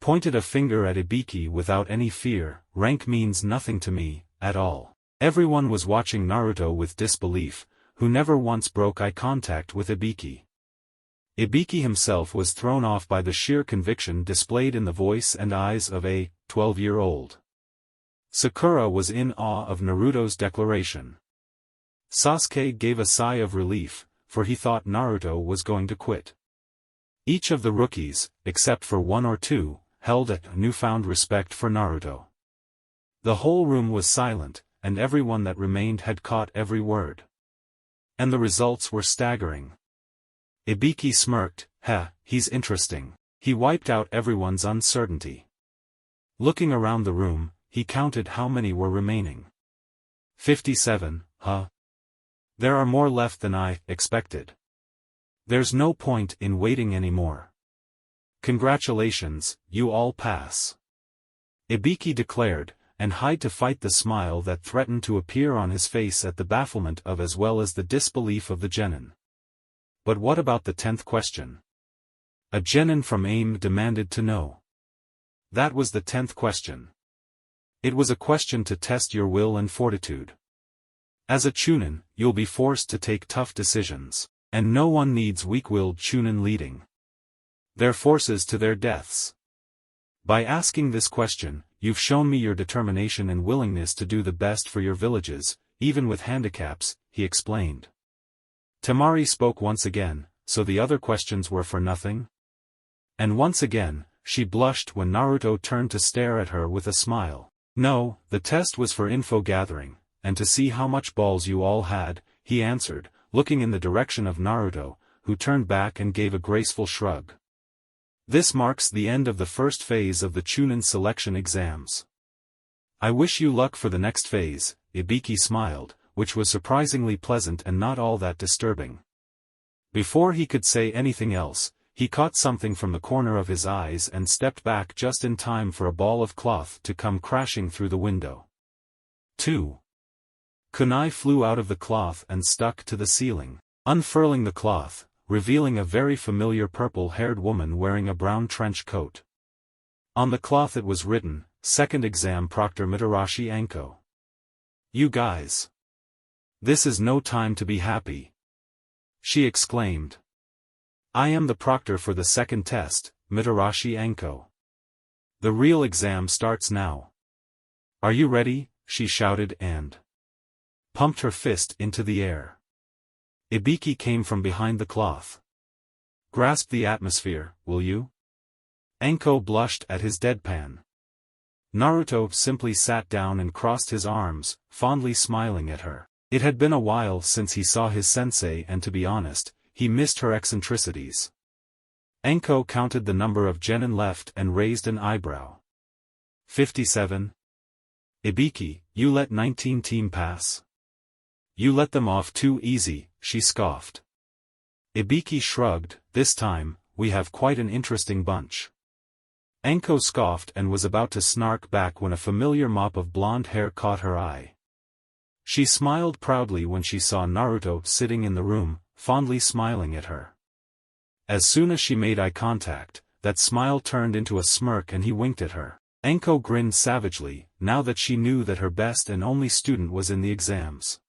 S1: pointed a finger at Ibiki without any fear. "Rank means nothing to me, at all." Everyone was watching Naruto with disbelief, who never once broke eye contact with Ibiki. Ibiki himself was thrown off by the sheer conviction displayed in the voice and eyes of a 12-year-old. Sakura was in awe of Naruto's declaration. Sasuke gave a sigh of relief, for he thought Naruto was going to quit. Each of the rookies, except for one or two, held a newfound respect for Naruto. The whole room was silent, and everyone that remained had caught every word. And the results were staggering. Ibiki smirked. He's interesting." He wiped out everyone's uncertainty. Looking around the room, he counted how many were remaining. 57, There are more left than I expected. There's no point in waiting anymore. Congratulations, you all pass. Ibiki declared, and hid to fight the smile that threatened to appear on his face at the bafflement of as well as the disbelief of the genin. But what about the 10th question? A genin from AIM demanded to know. That was the 10th question. It was a question to test your will and fortitude. As a chunin, you'll be forced to take tough decisions, and no one needs weak-willed chunin leading their forces to their deaths. By asking this question, you've shown me your determination and willingness to do the best for your villages, even with handicaps, he explained. Temari spoke once again, so the other questions were for nothing? And once again, she blushed when Naruto turned to stare at her with a smile. No, the test was for info gathering, and to see how much balls you all had, he answered, looking in the direction of Naruto, who turned back and gave a graceful shrug. This marks the end of the first phase of the Chunin selection exams. I wish you luck for the next phase, Ibiki smiled, which was surprisingly pleasant and not all that disturbing. Before he could say anything else, he caught something from the corner of his eyes and stepped back just in time for a ball of cloth to come crashing through the window. 2. Kunai flew out of the cloth and stuck to the ceiling, unfurling the cloth, revealing a very familiar purple-haired woman wearing a brown trench coat. On the cloth it was written, Second Exam Proctor Mitarashi Anko. You guys. This is no time to be happy. She exclaimed. I am the proctor for the second test, Mitarashi Anko. The real exam starts now. Are you ready? She shouted and pumped her fist into the air. Ibiki came from behind the cloth. Grasp the atmosphere, will you? Anko blushed at his deadpan. Naruto simply sat down and crossed his arms, fondly smiling at her. It had been a while since he saw his sensei and to be honest, he missed her eccentricities. Anko counted the number of genin left and raised an eyebrow. 57. Ibiki, you let 19 team pass? You let them off too easy, she scoffed. Ibiki shrugged, this time, we have quite an interesting bunch. Anko scoffed and was about to snark back when a familiar mop of blonde hair caught her eye. She smiled proudly when she saw Naruto sitting in the room, fondly smiling at her. As soon as she made eye contact, that smile turned into a smirk and he winked at her. Anko grinned savagely, now that she knew that her best and only student was in the exams.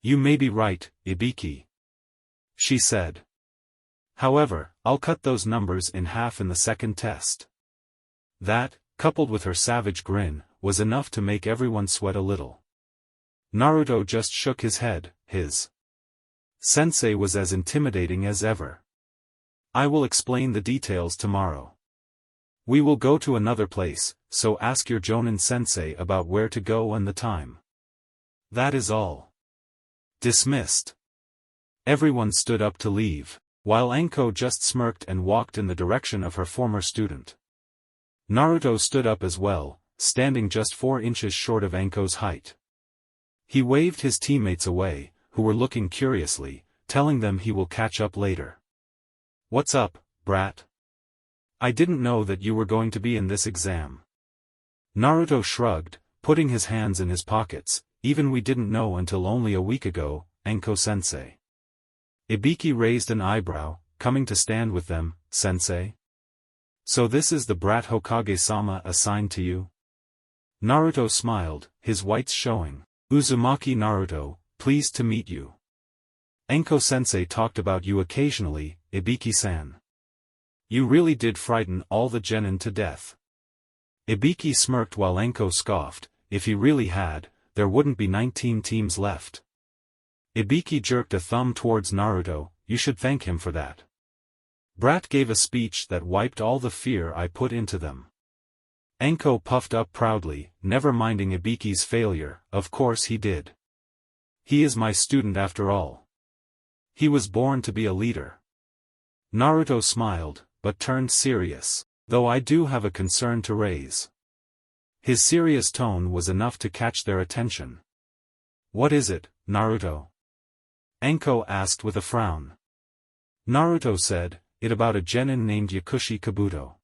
S1: You may be right, Ibiki, she said. However, I'll cut those numbers in half in the second test. That, coupled with her savage grin, was enough to make everyone sweat a little. Naruto just shook his head, his sensei was as intimidating as ever. I will explain the details tomorrow. We will go to another place, so ask your Jonin sensei about where to go and the time. That is all. Dismissed. Everyone stood up to leave, while Anko just smirked and walked in the direction of her former student. Naruto stood up as well, standing just 4 inches short of Anko's height. He waved his teammates away, who were looking curiously, telling them he will catch up later. What's up, brat? I didn't know that you were going to be in this exam. Naruto shrugged, putting his hands in his pockets. Even we didn't know until only a week ago, Anko-sensei. Ibiki raised an eyebrow, coming to stand with them, sensei? So this is the brat Hokage-sama assigned to you? Naruto smiled, his whites showing. Uzumaki Naruto, pleased to meet you. Anko-sensei talked about you occasionally, Ibiki-san. You really did frighten all the genin to death. Ibiki smirked while Anko scoffed, if he really had, there wouldn't be 19 teams left. Ibiki jerked a thumb towards Naruto, you should thank him for that. Brat gave a speech that wiped all the fear I put into them. Anko puffed up proudly, never minding Ibiki's failure, of course he did. He is my student after all. He was born to be a leader. Naruto smiled, but turned serious, though I do have a concern to raise. His serious tone was enough to catch their attention. What is it, Naruto? Anko asked with a frown. Naruto said, it about a genin named Yakushi Kabuto.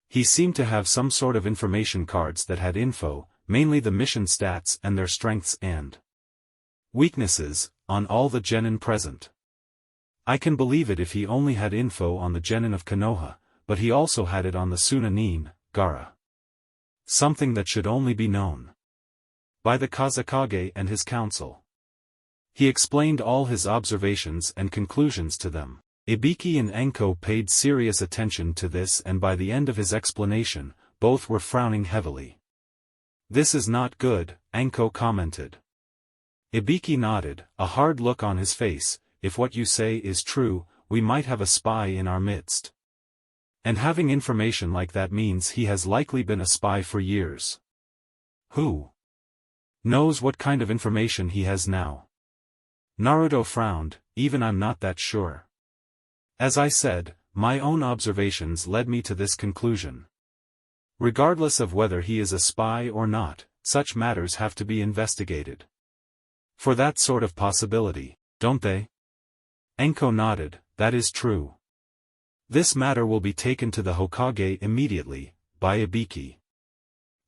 S1: He seemed to have some sort of information cards that had info, mainly the mission stats and their strengths and weaknesses, on all the genin present. I can believe it if he only had info on the genin of Konoha, but he also had it on the Sunanin, Gaara. Something that should only be known by the Kazekage and his council. He explained all his observations and conclusions to them. Ibiki and Enko paid serious attention to this, and by the end of his explanation, both were frowning heavily. "This is not good," Enko commented. Ibiki nodded, a hard look on his face. "If what you say is true, we might have a spy in our midst. And having information like that means he has likely been a spy for years. Who knows what kind of information he has now?" Naruto frowned. "Even I'm not that sure. As I said, my own observations led me to this conclusion. Regardless of whether he is a spy or not, such matters have to be investigated. For that sort of possibility, don't they?" Enko nodded. "That is true. This matter will be taken to the Hokage immediately, by Ibiki."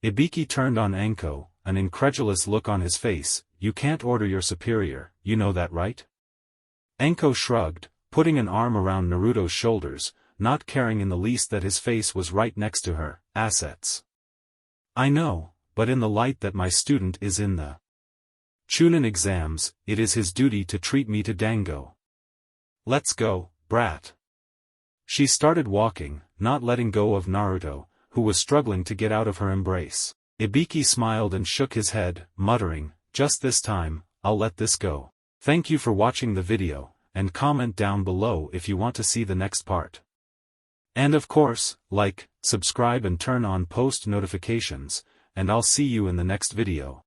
S1: Ibiki turned on Enko, an incredulous look on his face. "You can't order your superior, you know that, right?" Enko shrugged, putting an arm around Naruto's shoulders, not caring in the least that his face was right next to her. "Assets. I know, but in the light that my student is in the Chunin exams, it is his duty to treat me to dango. Let's go, brat." She started walking, not letting go of Naruto, who was struggling to get out of her embrace. Ibiki smiled and shook his head, muttering, "Just this time, I'll let this go." Thank you for watching the video, and comment down below if you want to see the next part. And of course, like, subscribe and turn on post notifications, and I'll see you in the next video.